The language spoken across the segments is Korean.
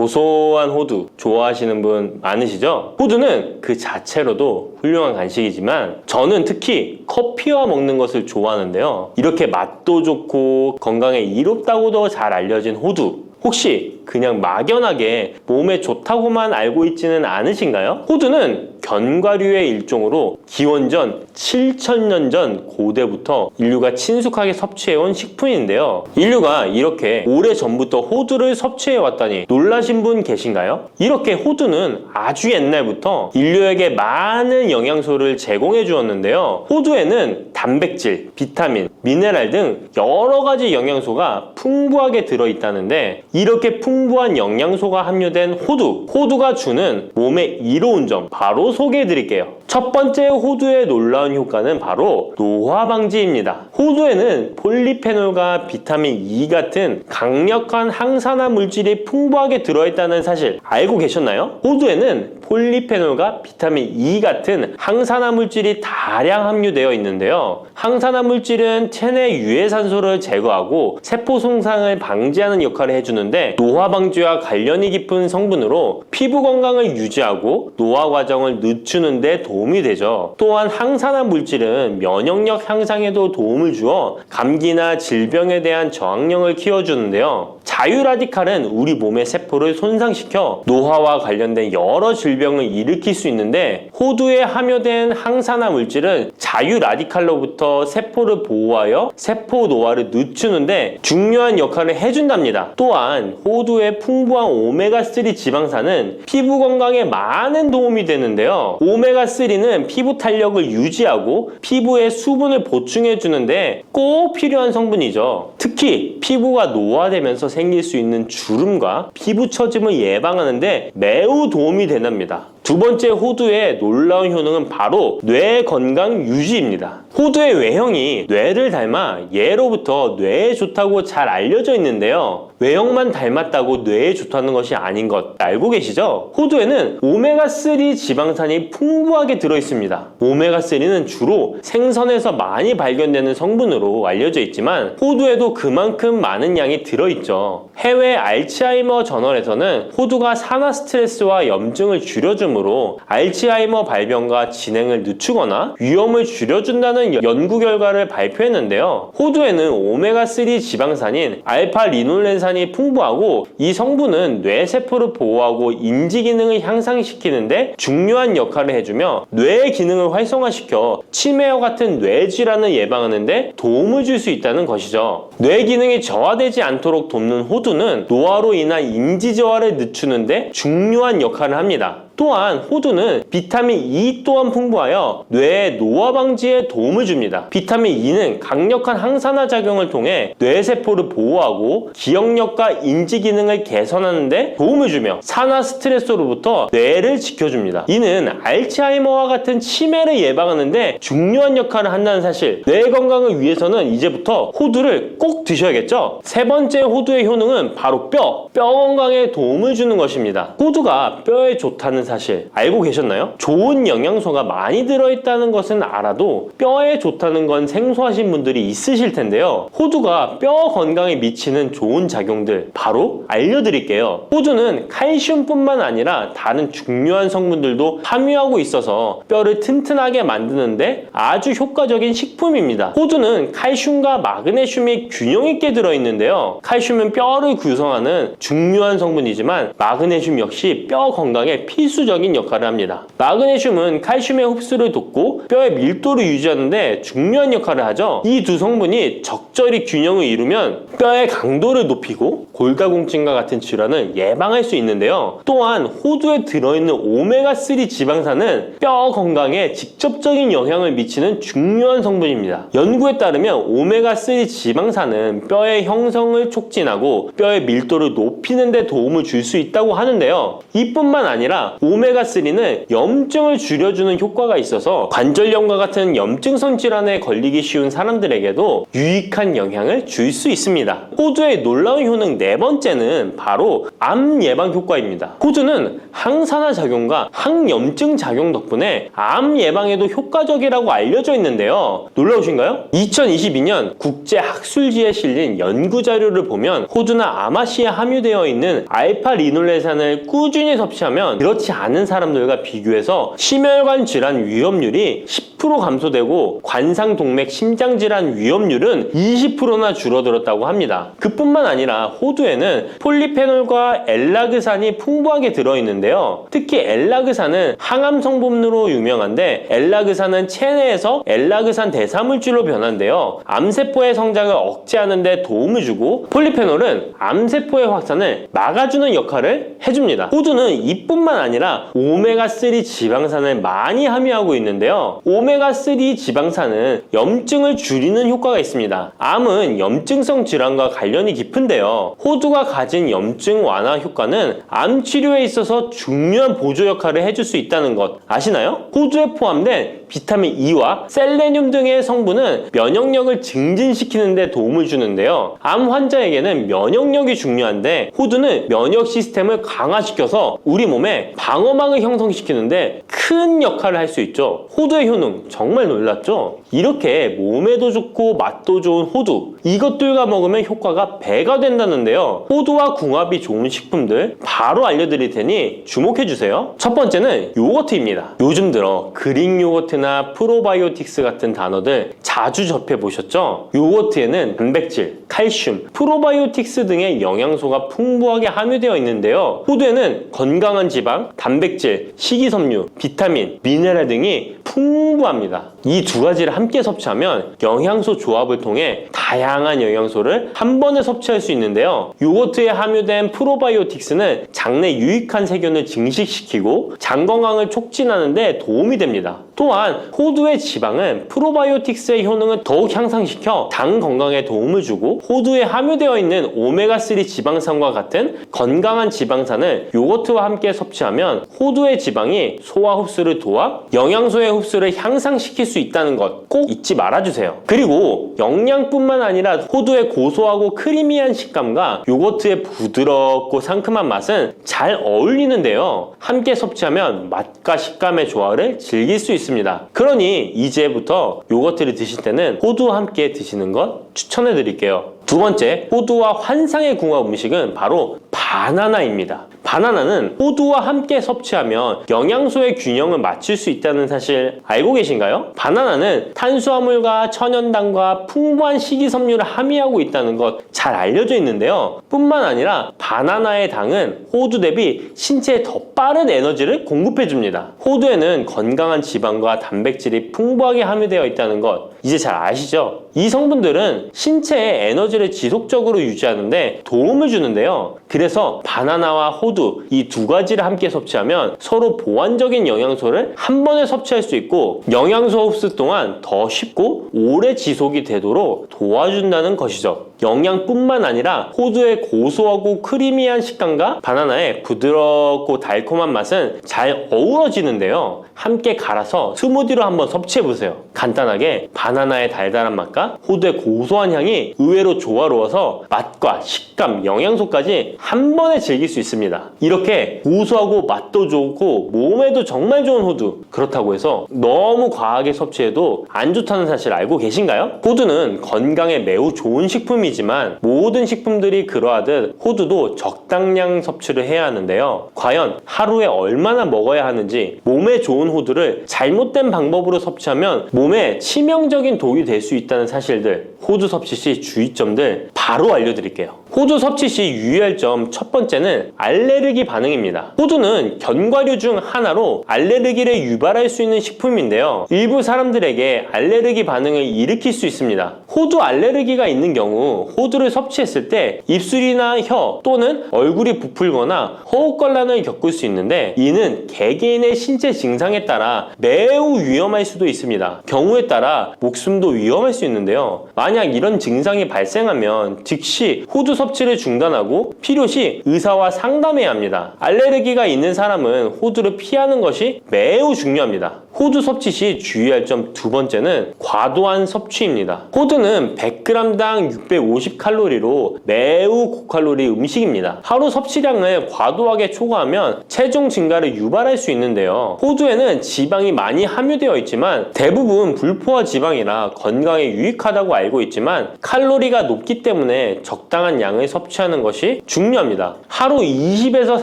고소한 호두 좋아하시는 분 많으시죠? 호두는 그 자체로도 훌륭한 간식이지만 저는 특히 커피와 먹는 것을 좋아하는데요. 이렇게 맛도 좋고 건강에 이롭다고도 잘 알려진 호두, 혹시 그냥 막연하게 몸에 좋다고만 알고 있지는 않으신가요? 호두는 견과류의 일종으로 기원전 7,000년 전 고대부터 인류가 친숙하게 섭취해온 식품인데요. 인류가 이렇게 오래전부터 호두를 섭취해왔다니 놀라신 분 계신가요? 이렇게 호두는 아주 옛날부터 인류에게 많은 영양소를 제공해 주었는데요. 호두에는 단백질, 비타민, 미네랄 등 여러 가지 영양소가 풍부하게 들어있다는데 이렇게 풍부한 영양소가 함유된 호두가 주는 몸에 이로운 점 바로 소개해 드릴게요. 첫 번째 호두의 놀라운 효과는 바로 노화 방지입니다. 호두에는 폴리페놀과 비타민 E 같은 강력한 항산화 물질이 풍부하게 들어있다는 사실 알고 계셨나요? 호두에는 폴리페놀과 비타민 E 같은 항산화 물질이 다량 함유되어 있는데요. 항산화 물질은 체내 유해산소를 제거하고 세포 손상을 방지하는 역할을 해주는데 노화 방지와 관련이 깊은 성분으로 피부 건강을 유지하고 노화 과정을 늦추는 데 도움이 되죠. 또한 항산화 물질은 면역력 향상에도 도움을 주어 감기나 질병에 대한 저항력을 키워주는데요. 자유라디칼은 우리 몸의 세포를 손상시켜 노화와 관련된 여러 질병을 일으킬 수 있는데 호두에 함유된 항산화 물질은 자유라디칼로부터 세포를 보호하여 세포 노화를 늦추는데 중요한 역할을 해준답니다. 또한 호두의 풍부한 오메가3 지방산은 피부 건강에 많은 도움이 되는데요. 오메가3는 피부 탄력을 유지하고 피부에 수분을 보충해 주는데 꼭 필요한 성분이죠. 특히 피부가 노화되면서 생길 수 있는 주름과 피부 처짐을 예방하는데 매우 도움이 된답니다. 두 번째 호두의 놀라운 효능은 바로 뇌 건강 유지입니다. 호두의 외형이 뇌를 닮아 예로부터 뇌에 좋다고 잘 알려져 있는데요. 외형만 닮았다고 뇌에 좋다는 것이 아닌 것 알고 계시죠? 호두에는 오메가3 지방산이 풍부하게 들어있습니다. 오메가3는 주로 생선에서 많이 발견되는 성분으로 알려져 있지만 호두에도 그만큼 많은 양이 들어있죠. 해외 알츠하이머 저널에서는 호두가 산화 스트레스와 염증을 줄여주므로 알츠하이머 발병과 진행을 늦추거나 위험을 줄여준다는 연구 결과를 발표했는데요. 호두에는 오메가3 지방산인 알파리놀렌산이 풍부하고 이 성분은 뇌세포를 보호하고 인지 기능을 향상시키는데 중요한 역할을 해주며 뇌의 기능을 활성화시켜 치매와 같은 뇌질환을 예방하는데 도움을 줄 수 있다는 것이죠. 뇌 기능이 저하되지 않도록 돕는 호두는 노화로 인한 인지 저하를 늦추는데 중요한 역할을 합니다. 또한 호두는 비타민 E 또한 풍부하여 뇌의 노화 방지에 도움을 줍니다. 비타민 E는 강력한 항산화 작용을 통해 뇌세포를 보호하고 기억력과 인지 기능을 개선하는 데 도움을 주며 산화 스트레스로부터 뇌를 지켜줍니다. 이는 알츠하이머와 같은 치매를 예방하는 데 중요한 역할을 한다는 사실, 뇌 건강을 위해서는 이제부터 호두를 꼭 드셔야겠죠? 세 번째 호두의 효능은 바로 뼈 건강에 도움을 주는 것입니다. 호두가 뼈에 좋다는 사실 알고 계셨나요? 좋은 영양소가 많이 들어있다는 것은 알아도 뼈에 좋다는 건 생소하신 분들이 있으실 텐데요. 호두가 뼈 건강에 미치는 좋은 작용들 바로 알려드릴게요. 호두는 칼슘뿐만 아니라 다른 중요한 성분들도 함유하고 있어서 뼈를 튼튼하게 만드는데 아주 효과적인 식품입니다. 호두는 칼슘과 마그네슘이 균형 있게 들어있는데요. 칼슘은 뼈를 구성하는 중요한 성분이지만 마그네슘 역시 뼈 건강에 필수적인 역할을 합니다. 마그네슘은 칼슘의 흡수를 돕고 뼈의 밀도를 유지하는데 중요한 역할을 하죠. 이 두 성분이 적절히 균형을 이루면 뼈의 강도를 높이고 골다공증과 같은 질환을 예방할 수 있는데요. 또한 호두에 들어있는 오메가3 지방산은 뼈 건강에 직접적인 영향을 미치는 중요한 성분입니다. 연구에 따르면 오메가3 지방산은 뼈의 형성을 촉진하고 뼈의 밀도를 높이는 데 도움을 줄 수 있다고 하는데요. 이뿐만 아니라 오메가3는 염증을 줄여주는 효과가 있어서 관절염과 같은 염증성 질환에 걸리기 쉬운 사람들에게도 유익한 영향을 줄 수 있습니다. 호두의 놀라운 효능 네 번째는 바로 암 예방 효과입니다. 호두는 항산화 작용과 항염증 작용 덕분에 암 예방에도 효과적이라고 알려져 있는데요. 놀라우신가요? 2022년 국제학술지에 실린 연구 자료를 보면 호두나 아마씨에 함유되어 있는 알파 리놀레산을 꾸준히 섭취하면 그렇지 않은 사람들과 비교해서 심혈관 질환 위험률이 10% 감소되고 관상동맥 심장질환 위험률은 20%나 줄어들었다고 합니다. 그뿐만 아니라 호두에는 폴리페놀과 엘라그산이 풍부하게 들어있는데요. 특히 엘라그산은 항암 성분으로 유명한데 엘라그산은 체내에서 엘라그산 대사물질로 변한데요. 암세포의 성장을 억제하는 데 도움을 주고 폴리페놀은 암세포의 확산을 막아주는 역할을 해줍니다. 호두는 이뿐만 아니라 오메가3 지방산을 많이 함유하고 있는데요. 오메가3 지방산은 염증을 줄이는 효과가 있습니다. 암은 염증성 질환과 관련이 깊은데요. 호두가 가진 염증 완화 효과는 암 치료에 있어서 중요한 보조 역할을 해줄 수 있다는 것 아시나요? 호두에 포함된 비타민 E와 셀레늄 등의 성분은 면역력을 증진시키는 데 도움을 주는데요. 암 환자에게는 면역력이 중요한데 호두는 면역 시스템을 강화시켜서 우리 몸에 방어막을 형성시키는데 큰 역할을 할 수 있죠. 호두의 효능 정말 놀랍죠? 이렇게 몸에도 좋고 맛도 좋은 호두, 이것들과 먹으면 효과가 배가 된다는데요. 호두와 궁합이 좋은 식품들 바로 알려드릴 테니 주목해주세요. 첫 번째는 요거트입니다. 요즘 들어 그릭 요거트나 프로바이오틱스 같은 단어들 자주 접해보셨죠? 요거트에는 단백질, 칼슘, 프로바이오틱스 등의 영양소가 풍부하게 함유되어 있는데요. 호두에는 건강한 지방, 단백질, 식이섬유, 비타민, 미네랄 등이 풍부합니다. 이 두 가지를 함께 섭취하면 영양소 조합을 통해 다양한 영양소를 한 번에 섭취할 수 있는데요. 요거트에 함유된 프로바이오틱스는 장내 유익한 세균을 증식시키고 장 건강을 촉진하는 데 도움이 됩니다. 또한 호두의 지방은 프로바이오틱스의 효능을 더욱 향상시켜 장 건강에 도움을 주고 호두에 함유되어 있는 오메가3 지방산과 같은 건강한 지방산을 요거트와 함께 섭취하면 호두의 지방이 소화 흡수를 도와 영양소의 흡수를 향상시킬 수 있다는 것 꼭 잊지 말아주세요. 그리고 영양뿐만 아니라 호두의 고소하고 크리미한 식감과 요거트의 부드럽고 상큼한 맛은 잘 어울리는데요. 함께 섭취하면 맛과 식감의 조화를 즐길 수 있습니다. 그러니 이제부터 요거트를 드실 때는 호두와 함께 드시는 것 추천해 드릴게요. 두 번째, 호두와 환상의 궁합 음식은 바로 바나나입니다. 바나나는 호두와 함께 섭취하면 영양소의 균형을 맞출 수 있다는 사실 알고 계신가요? 바나나는 탄수화물과 천연당과 풍부한 식이섬유를 함유하고 있다는 것 잘 알려져 있는데요. 뿐만 아니라 바나나의 당은 호두 대비 신체에 더 빠른 에너지를 공급해줍니다. 호두에는 건강한 지방과 단백질이 풍부하게 함유되어 있다는 것 이제 잘 아시죠? 이 성분들은 신체의 에너지를 지속적으로 유지하는데 도움을 주는데요. 그래서 바나나와 호두 이 두 가지를 함께 섭취하면 서로 보완적인 영양소를 한 번에 섭취할 수 있고 영양소 흡수 동안 더 쉽고 오래 지속이 되도록 도와준다는 것이죠. 영양뿐만 아니라 호두의 고소하고 크리미한 식감과 바나나의 부드럽고 달콤한 맛은 잘 어우러지는데요. 함께 갈아서 스무디로 한번 섭취해보세요. 간단하게 바나나의 달달한 맛과 호두의 고소한 향이 의외로 조화로워서 맛과 식감, 영양소까지 한 번에 즐길 수 있습니다. 이렇게 고소하고 맛도 좋고 몸에도 정말 좋은 호두, 그렇다고 해서 너무 과하게 섭취해도 안 좋다는 사실 알고 계신가요? 호두는 건강에 매우 좋은 식품이지만 모든 식품들이 그러하듯 호두도 적당량 섭취를 해야 하는데요. 과연 하루에 얼마나 먹어야 하는지, 몸에 좋은 호두를 잘못된 방법으로 섭취하면 몸에 치명적인 독이 될 수 있다는 사실들, 호두 섭취 시 주의점들 바로 알려드릴게요. 호두 섭취 시 유의할 점 첫 번째는 알레르기 반응입니다. 호두는 견과류 중 하나로 알레르기를 유발할 수 있는 식품인데요. 일부 사람들에게 알레르기 반응을 일으킬 수 있습니다. 호두 알레르기가 있는 경우 호두를 섭취했을 때 입술이나 혀 또는 얼굴이 부풀거나 호흡곤란을 겪을 수 있는데 이는 개개인의 신체 증상에 따라 매우 위험할 수도 있습니다. 경우에 따라 목숨도 위험할 수 있는데요. 만약 이런 증상이 발생하면 즉시 호두 섭취를 중단하고 필요시 의사와 상담해야 합니다. 알레르기가 있는 사람은 호두를 피하는 것이 매우 중요합니다. 호두 섭취 시 주의할 점 두 번째는 과도한 섭취입니다. 호두는 100g당 650칼로리로 매우 고칼로리 음식입니다. 하루 섭취량을 과도하게 초과하면 체중 증가를 유발할 수 있는데요. 호두에는 지방이 많이 함유되어 있지만 대부분 불포화 지방이라 건강에 유익하다고 알고 있지만 칼로리가 높기 때문에 적당한 양을 섭취하는 것이 중요합니다. 하루 20에서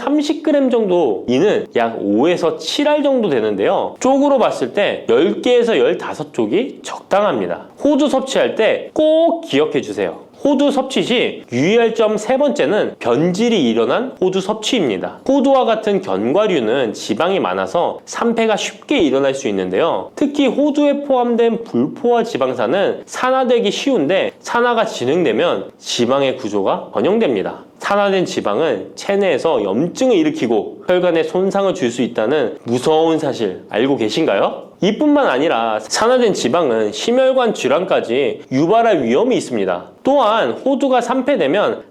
30g 정도, 이는 약 5에서 7알 정도 되는데요. 쪽으로 봤을 때 10개에서 15쪽이 적당합니다. 호두 섭취할 때 꼭 기억해 주세요. 호두 섭취 시 유의할 점 세 번째는 변질이 일어난 호두 섭취입니다. 호두와 같은 견과류는 지방이 많아서 산패가 쉽게 일어날 수 있는데요. 특히 호두에 포함된 불포화 지방산은 산화되기 쉬운데 산화가 진행되면 지방의 구조가 변형됩니다. 산화된 지방은 체내에서 염증을 일으키고 혈관에 손상을 줄 수 있다는 무서운 사실 알고 계신가요? 이뿐만 아니라 산화된 지방은 심혈관 질환까지 유발할 위험이 있습니다. 또한 호두가 산패되면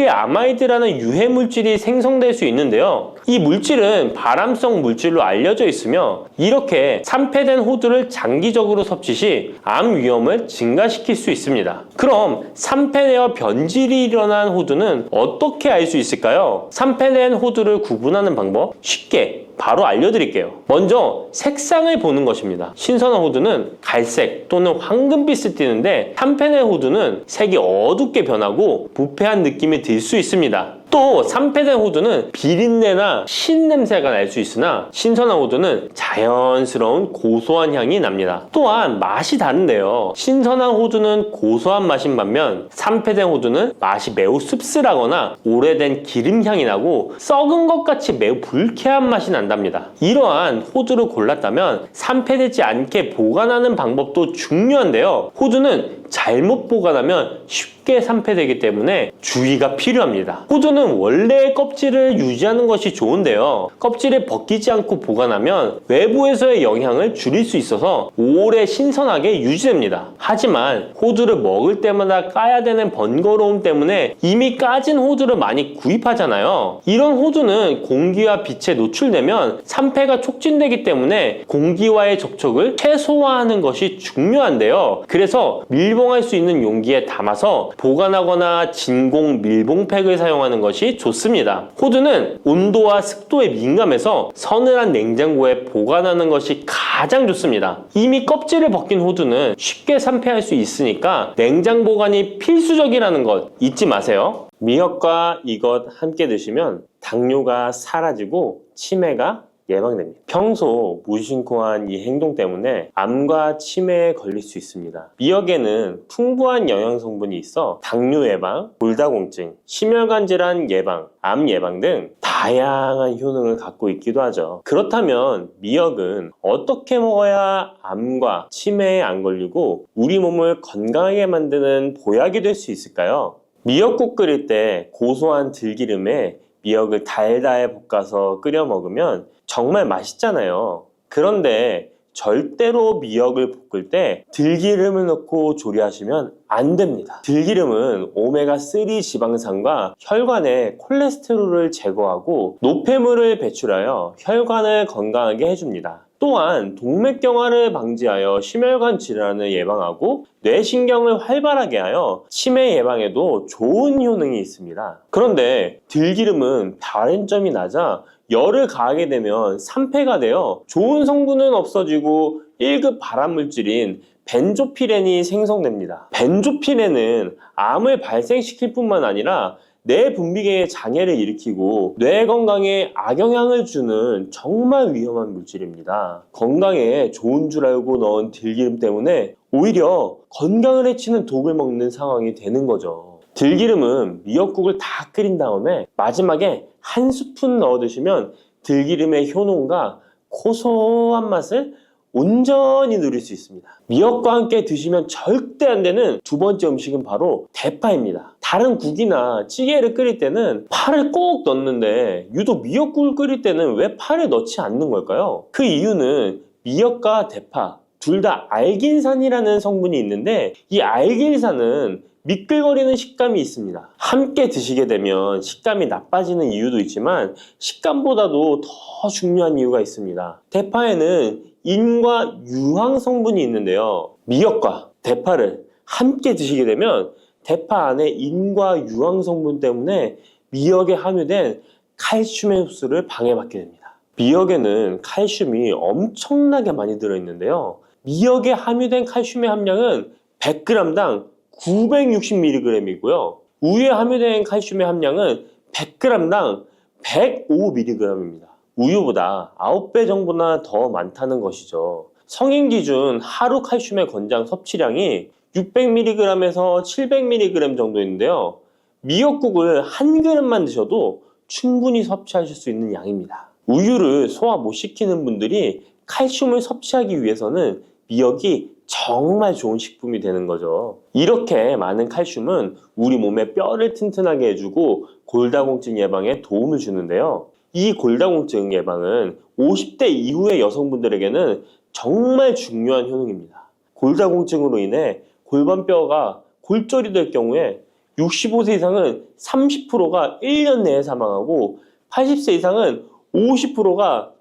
아크릴아마이드라는 유해 물질이 생성될 수 있는데요. 이 물질은 발암성 물질로 알려져 있으며 이렇게 산패된 호두를 장기적으로 섭취 시 암 위험을 증가시킬 수 있습니다. 그럼 산패되어 변질이 일어난 호두는 어떻게 알 수 있을까요? 산패된 호두를 구분하는 방법 쉽게 바로 알려드릴게요. 먼저 색상을 보는 것입니다. 신선한 호두는 갈색 또는 황금빛을 띠는데 산패된 호두는 색이 어둡게 변하고 부패한 느낌이 들 수 있습니다. 또 산패된 호두는 비린내나 신냄새가 날 수 있으나 신선한 호두는 자연스러운 고소한 향이 납니다. 또한 맛이 다른데요. 신선한 호두는 고소한 맛인 반면 산패된 호두는 맛이 매우 씁쓸하거나 오래된 기름향이 나고 썩은 것 같이 매우 불쾌한 맛이 난답니다. 이러한 호두를 골랐다면 산패되지 않게 보관하는 방법도 중요한데요. 호두는 잘못 보관하면 쉽게 산패되기 때문에 주의가 필요합니다. 호두는 원래의 껍질을 유지하는 것이 좋은데요. 껍질을 벗기지 않고 보관하면 외부에서의 영향을 줄일 수 있어서 오래 신선하게 유지됩니다. 하지만 호두를 먹을 때마다 까야 되는 번거로움 때문에 이미 까진 호두를 많이 구입하잖아요. 이런 호두는 공기와 빛에 노출되면 산패가 촉진되기 때문에 공기와의 접촉을 최소화하는 것이 중요한데요. 그래서 밀봉할 수 있는 용기에 담아서 보관하거나 진공 밀봉팩을 사용하는 것이 좋습니다. 호두는 온도와 습도에 민감해서 서늘한 냉장고에 보관하는 것이 가장 좋습니다. 이미 껍질을 벗긴 호두는 쉽게 산패할 수 있으니까 냉장 보관이 필수적이라는 것 잊지 마세요. 미역과 이것 함께 드시면 당뇨가 사라지고 치매가 예방됩니다. 평소 무심코한 이 행동 때문에 암과 치매에 걸릴 수 있습니다. 미역에는 풍부한 영양 성분이 있어 당뇨 예방, 골다공증, 심혈관 질환 예방, 암 예방 등 다양한 효능을 갖고 있기도 하죠. 그렇다면 미역은 어떻게 먹어야 암과 치매에 안 걸리고 우리 몸을 건강하게 만드는 보약이 될 수 있을까요? 미역국 끓일 때 고소한 들기름에 미역을 달달 볶아서 끓여 먹으면 정말 맛있잖아요. 그런데 절대로 미역을 볶을 때 들기름을 넣고 조리하시면 안 됩니다. 들기름은 오메가3 지방산과 혈관의 콜레스테롤을 제거하고 노폐물을 배출하여 혈관을 건강하게 해줍니다. 또한 동맥경화를 방지하여 심혈관 질환을 예방하고 뇌신경을 활발하게 하여 치매 예방에도 좋은 효능이 있습니다. 그런데 들기름은 다른 점이 낮아 열을 가하게 되면 산패가 되어 좋은 성분은 없어지고 1급 발암물질인 벤조피렌이 생성됩니다. 벤조피렌은 암을 발생시킬 뿐만 아니라 뇌 분비계의 장애를 일으키고 뇌 건강에 악영향을 주는 정말 위험한 물질입니다. 건강에 좋은 줄 알고 넣은 들기름 때문에 오히려 건강을 해치는 독을 먹는 상황이 되는 거죠. 들기름은 미역국을 다 끓인 다음에 마지막에 한 스푼 넣어 드시면 들기름의 효능과 고소한 맛을 온전히 누릴 수 있습니다. 미역과 함께 드시면 절대 안 되는 두 번째 음식은 바로 대파입니다. 다른 국이나 찌개를 끓일 때는 파를 꼭 넣는데 유독 미역국을 끓일 때는 왜 파를 넣지 않는 걸까요? 그 이유는 미역과 대파 둘 다 알긴산이라는 성분이 있는데 이 알긴산은 미끌거리는 식감이 있습니다. 함께 드시게 되면 식감이 나빠지는 이유도 있지만 식감보다도 더 중요한 이유가 있습니다. 대파에는 인과 유황 성분이 있는데요. 미역과 대파를 함께 드시게 되면 대파 안에 인과 유황 성분 때문에 미역에 함유된 칼슘의 흡수를 방해받게 됩니다. 미역에는 칼슘이 엄청나게 많이 들어있는데요. 미역에 함유된 칼슘의 함량은 100g당 960mg이고요. 우유에 함유된 칼슘의 함량은 100g당 105mg입니다. 우유보다 9배 정도나 더 많다는 것이죠. 성인 기준 하루 칼슘의 권장 섭취량이 600mg에서 700mg 정도인데요. 미역국을 한 그릇만 드셔도 충분히 섭취하실 수 있는 양입니다. 우유를 소화 못 시키는 분들이 칼슘을 섭취하기 위해서는 미역이 정말 좋은 식품이 되는 거죠. 이렇게 많은 칼슘은 우리 몸의 뼈를 튼튼하게 해주고 골다공증 예방에 도움을 주는데요. 이 골다공증 예방은 50대 이후의 여성분들에게는 정말 중요한 효능입니다. 골다공증으로 인해 골반뼈가 골절이 될 경우에 65세 이상은 30%가 1년 내에 사망하고 80세 이상은 50%가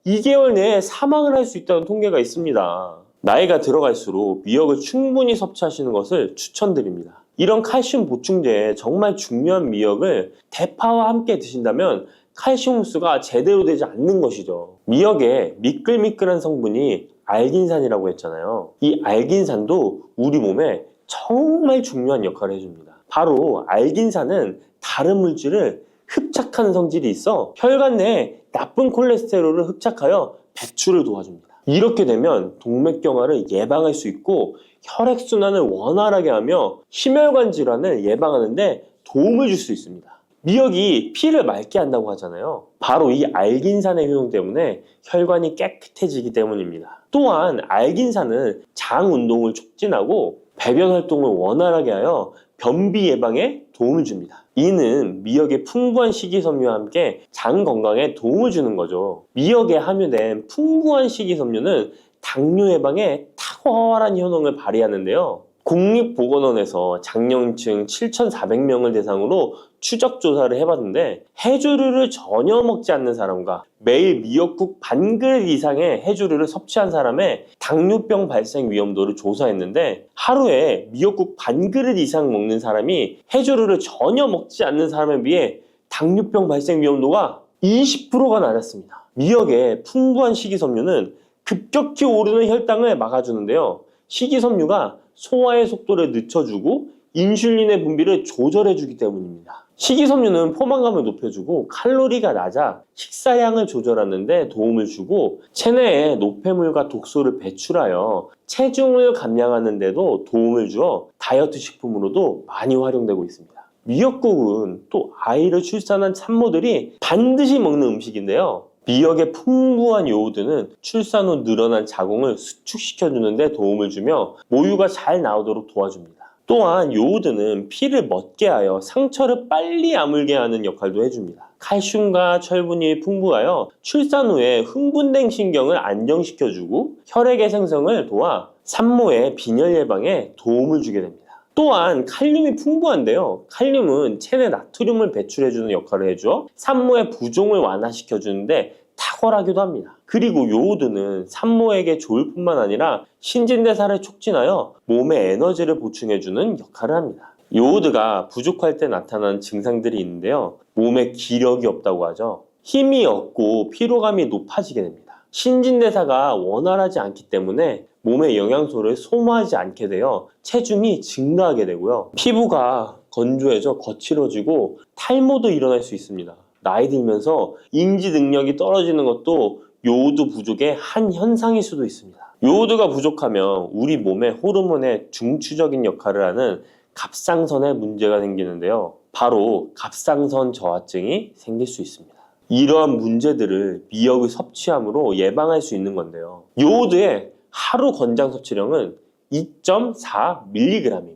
2개월 내에 사망을 할 수 있다는 통계가 있습니다. 나이가 들어갈수록 미역을 충분히 섭취하시는 것을 추천드립니다. 이런 칼슘 보충제에 정말 중요한 미역을 대파와 함께 드신다면 칼슘 흡수가 제대로 되지 않는 것이죠. 미역에 미끌미끌한 성분이 알긴산이라고 했잖아요. 이 알긴산도 우리 몸에 정말 중요한 역할을 해줍니다. 바로 알긴산은 다른 물질을 흡착하는 성질이 있어 혈관 내에 나쁜 콜레스테롤을 흡착하여 배출을 도와줍니다. 이렇게 되면 동맥경화를 예방할 수 있고 혈액순환을 원활하게 하며 심혈관 질환을 예방하는 데 도움을 줄 수 있습니다. 미역이 피를 맑게 한다고 하잖아요. 바로 이 알긴산의 효능 때문에 혈관이 깨끗해지기 때문입니다. 또한 알긴산은 장 운동을 촉진하고 배변 활동을 원활하게 하여 변비 예방에 도움을 줍니다. 이는 미역의 풍부한 식이섬유와 함께 장 건강에 도움을 주는 거죠. 미역에 함유된 풍부한 식이섬유는 당뇨 예방에 탁월한 효능을 발휘하는데요. 국립보건원에서 장년층 7,400명을 대상으로 추적 조사를 해봤는데 해조류를 전혀 먹지 않는 사람과 매일 미역국 반 그릇 이상의 해조류를 섭취한 사람의 당뇨병 발생 위험도를 조사했는데 하루에 미역국 반 그릇 이상 먹는 사람이 해조류를 전혀 먹지 않는 사람에 비해 당뇨병 발생 위험도가 20%가 낮았습니다. 미역의 풍부한 식이섬유는 급격히 오르는 혈당을 막아주는데요. 식이섬유가 소화의 속도를 늦춰주고 인슐린의 분비를 조절해주기 때문입니다. 식이섬유는 포만감을 높여주고 칼로리가 낮아 식사량을 조절하는 데 도움을 주고 체내에 노폐물과 독소를 배출하여 체중을 감량하는 데도 도움을 주어 다이어트 식품으로도 많이 활용되고 있습니다. 미역국은 또 아이를 출산한 산모들이 반드시 먹는 음식인데요. 미역의 풍부한 요오드는 출산 후 늘어난 자궁을 수축시켜주는 데 도움을 주며 모유가 잘 나오도록 도와줍니다. 또한 요오드는 피를 멎게 하여 상처를 빨리 아물게 하는 역할도 해줍니다. 칼슘과 철분이 풍부하여 출산 후에 흥분된 신경을 안정시켜주고 혈액의 생성을 도와 산모의 빈혈 예방에 도움을 주게 됩니다. 또한 칼륨이 풍부한데요. 칼륨은 체내 나트륨을 배출해주는 역할을 해줘 산모의 부종을 완화시켜주는데 탁월하기도 합니다. 그리고 요오드는 산모에게 좋을 뿐만 아니라 신진대사를 촉진하여 몸에 에너지를 보충해주는 역할을 합니다. 요오드가 부족할 때 나타나는 증상들이 있는데요. 몸에 기력이 없다고 하죠. 힘이 없고 피로감이 높아지게 됩니다. 신진대사가 원활하지 않기 때문에 몸의 영양소를 소모하지 않게 되어 체중이 증가하게 되고요. 피부가 건조해져 거칠어지고 탈모도 일어날 수 있습니다. 나이 들면서 인지 능력이 떨어지는 것도 요오드 부족의 한 현상일 수도 있습니다. 요오드가 부족하면 우리 몸의 호르몬의 중추적인 역할을 하는 갑상선에 문제가 생기는데요. 바로 갑상선 저하증이 생길 수 있습니다. 이러한 문제들을 미역을 섭취함으로 예방할 수 있는 건데요. 요오드의 하루 권장 섭취량은 2.4mg입니다.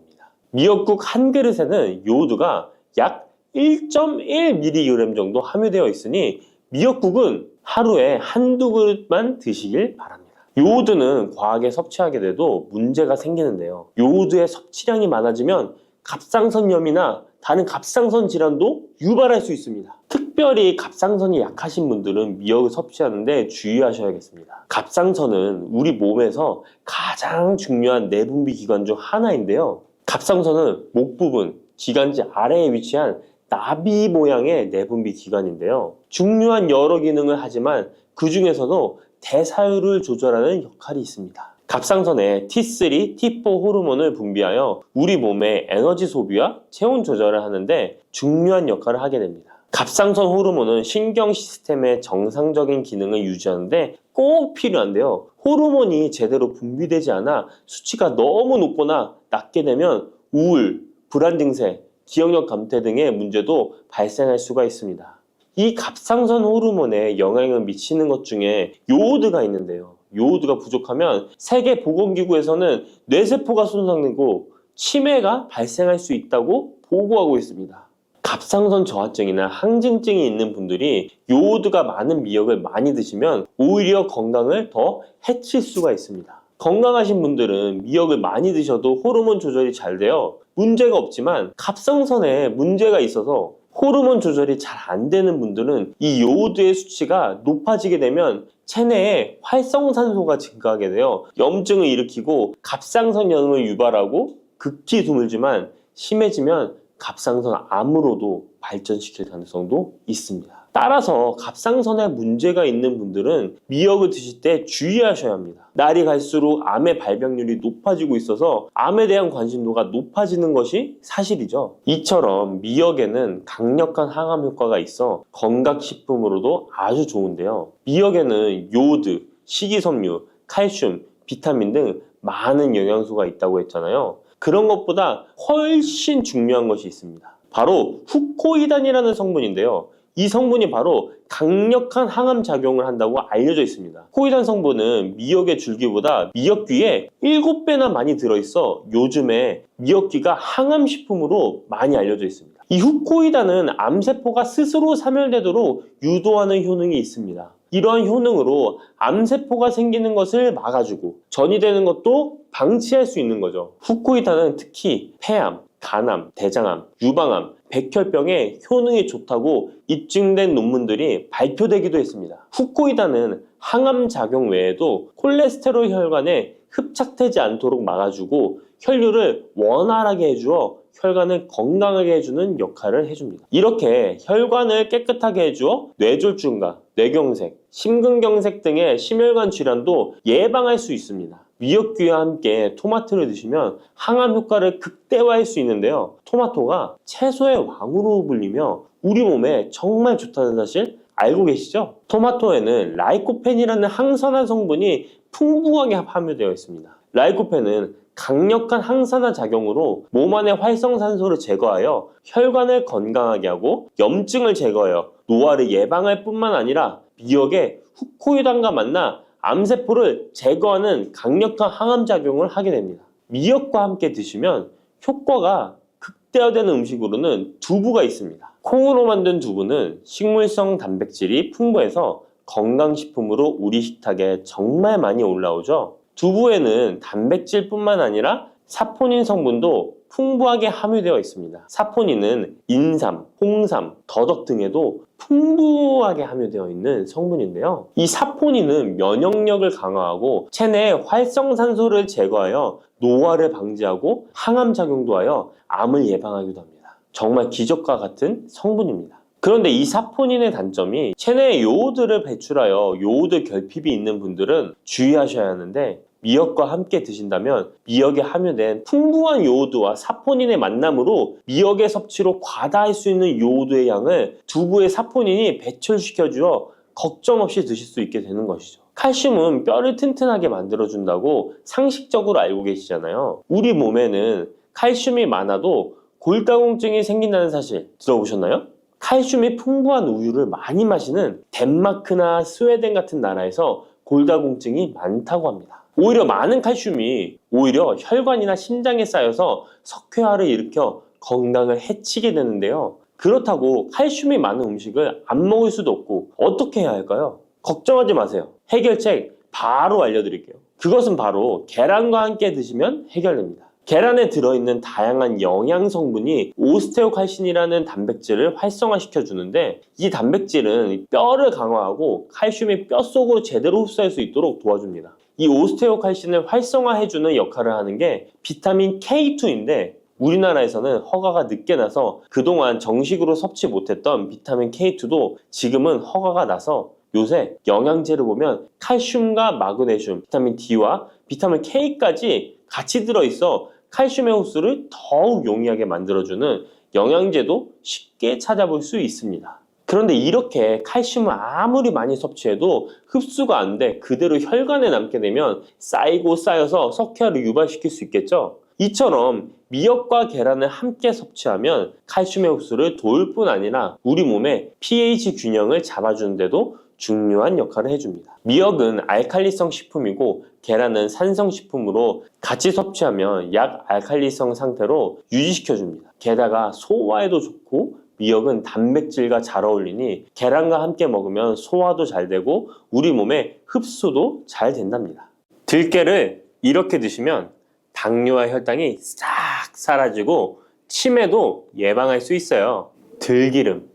미역국 한 그릇에는 요오드가 약 1.1mg 정도 함유되어 있으니 미역국은 하루에 한두 그릇만 드시길 바랍니다. 요오드는 과하게 섭취하게 돼도 문제가 생기는데요. 요오드의 섭취량이 많아지면 갑상선염이나 다른 갑상선 질환도 유발할 수 있습니다. 특별히 갑상선이 약하신 분들은 미역을 섭취하는데 주의하셔야겠습니다. 갑상선은 우리 몸에서 가장 중요한 내분비 기관 중 하나인데요. 갑상선은 목 부분, 기관지 아래에 위치한 나비 모양의 내분비 기관인데요. 중요한 여러 기능을 하지만 그 중에서도 대사율을 조절하는 역할이 있습니다. 갑상선에 T3, T4 호르몬을 분비하여 우리 몸의 에너지 소비와 체온 조절을 하는데 중요한 역할을 하게 됩니다. 갑상선 호르몬은 신경 시스템의 정상적인 기능을 유지하는데 꼭 필요한데요. 호르몬이 제대로 분비되지 않아 수치가 너무 높거나 낮게 되면 우울, 불안 증세, 기억력 감퇴 등의 문제도 발생할 수가 있습니다. 이 갑상선 호르몬에 영향을 미치는 것 중에 요오드가 있는데요. 요오드가 부족하면 세계보건기구에서는 뇌세포가 손상되고 치매가 발생할 수 있다고 보고하고 있습니다. 갑상선 저하증이나 항진증이 있는 분들이 요오드가 많은 미역을 많이 드시면 오히려 건강을 더 해칠 수가 있습니다. 건강하신 분들은 미역을 많이 드셔도 호르몬 조절이 잘 되어 문제가 없지만 갑상선에 문제가 있어서 호르몬 조절이 잘 안 되는 분들은 이 요오드의 수치가 높아지게 되면 체내에 활성산소가 증가하게 되어 염증을 일으키고 갑상선염을 유발하고 극히 드물지만 심해지면 갑상선 암으로도 발전시킬 가능성도 있습니다. 따라서 갑상선에 문제가 있는 분들은 미역을 드실 때 주의하셔야 합니다. 날이 갈수록 암의 발병률이 높아지고 있어서 암에 대한 관심도가 높아지는 것이 사실이죠. 이처럼 미역에는 강력한 항암 효과가 있어 건강식품으로도 아주 좋은데요. 미역에는 요오드, 식이섬유, 칼슘, 비타민 등 많은 영양소가 있다고 했잖아요. 그런 것보다 훨씬 중요한 것이 있습니다. 바로 후코이단이라는 성분인데요. 이 성분이 바로 강력한 항암 작용을 한다고 알려져 있습니다. 후코이단 성분은 미역의 줄기보다 미역귀에 7배나 많이 들어있어 요즘에 미역귀가 항암식품으로 많이 알려져 있습니다. 이 후코이단은 암세포가 스스로 사멸되도록 유도하는 효능이 있습니다. 이러한 효능으로 암세포가 생기는 것을 막아주고 전이 되는 것도 방치할 수 있는 거죠. 후코이단은 특히 폐암, 간암, 대장암, 유방암, 백혈병에 효능이 좋다고 입증된 논문들이 발표되기도 했습니다. 후코이단은 항암 작용 외에도 콜레스테롤 혈관에 흡착되지 않도록 막아주고 혈류를 원활하게 해주어 혈관을 건강하게 해주는 역할을 해줍니다. 이렇게 혈관을 깨끗하게 해주어 뇌졸중과 뇌경색, 심근경색 등의 심혈관 질환도 예방할 수 있습니다. 미역귀와 함께 토마토를 드시면 항암 효과를 극대화할 수 있는데요. 토마토가 채소의 왕으로 불리며 우리 몸에 정말 좋다는 사실 알고 계시죠? 토마토에는 라이코펜이라는 항산화 성분이 풍부하게 함유되어 있습니다. 라이코펜은 강력한 항산화 작용으로 몸 안의 활성산소를 제거하여 혈관을 건강하게 하고 염증을 제거하여 노화를 예방할 뿐만 아니라 미역의 후코이단과 만나 암세포를 제거하는 강력한 항암작용을 하게 됩니다. 미역과 함께 드시면 효과가 극대화되는 음식으로는 두부가 있습니다. 콩으로 만든 두부는 식물성 단백질이 풍부해서 건강식품으로 우리 식탁에 정말 많이 올라오죠. 두부에는 단백질뿐만 아니라 사포닌 성분도 풍부하게 함유되어 있습니다. 사포닌은 인삼, 홍삼, 더덕 등에도 풍부하게 함유되어 있는 성분인데요. 이 사포닌은 면역력을 강화하고 체내의 활성산소를 제거하여 노화를 방지하고 항암작용도 하여 암을 예방하기도 합니다. 정말 기적과 같은 성분입니다. 그런데 이 사포닌의 단점이 체내에 요오드를 배출하여 요오드 결핍이 있는 분들은 주의하셔야 하는데 미역과 함께 드신다면 미역에 함유된 풍부한 요오드와 사포닌의 만남으로 미역의 섭취로 과다할 수 있는 요오드의 양을 두부의 사포닌이 배출시켜주어 걱정 없이 드실 수 있게 되는 것이죠. 칼슘은 뼈를 튼튼하게 만들어준다고 상식적으로 알고 계시잖아요. 우리 몸에는 칼슘이 많아도 골다공증이 생긴다는 사실 들어보셨나요? 칼슘이 풍부한 우유를 많이 마시는 덴마크나 스웨덴 같은 나라에서 골다공증이 많다고 합니다. 오히려 많은 칼슘이 오히려 혈관이나 심장에 쌓여서 석회화를 일으켜 건강을 해치게 되는데요. 그렇다고 칼슘이 많은 음식을 안 먹을 수도 없고 어떻게 해야 할까요? 걱정하지 마세요. 해결책 바로 알려드릴게요. 그것은 바로 계란과 함께 드시면 해결됩니다. 계란에 들어있는 다양한 영양 성분이 오스테오칼신이라는 단백질을 활성화시켜 주는데, 이 단백질은 뼈를 강화하고 칼슘이 뼛속으로 제대로 흡수할 수 있도록 도와줍니다. 이 오스테오칼신을 활성화해주는 역할을 하는 게 비타민 K2인데, 우리나라에서는 허가가 늦게 나서 그동안 정식으로 섭취 못했던 비타민 K2도 지금은 허가가 나서 요새 영양제를 보면 칼슘과 마그네슘, 비타민 D와 비타민 K까지 같이 들어있어 칼슘의 흡수를 더욱 용이하게 만들어주는 영양제도 쉽게 찾아볼 수 있습니다. 그런데 이렇게 칼슘을 아무리 많이 섭취해도 흡수가 안 돼 그대로 혈관에 남게 되면 쌓이고 쌓여서 석회화를 유발시킬 수 있겠죠? 이처럼 미역과 계란을 함께 섭취하면 칼슘의 흡수를 도울 뿐 아니라 우리 몸의 pH 균형을 잡아주는 데도 중요한 역할을 해줍니다. 미역은 알칼리성 식품이고 계란은 산성 식품으로 같이 섭취하면 약알칼리성 상태로 유지시켜줍니다. 게다가 소화에도 좋고 미역은 단백질과 잘 어울리니 계란과 함께 먹으면 소화도 잘 되고 우리 몸의 흡수도 잘 된답니다. 들깨를 이렇게 드시면 당뇨와 혈당이 싹 사라지고 치매도 예방할 수 있어요. 들기름.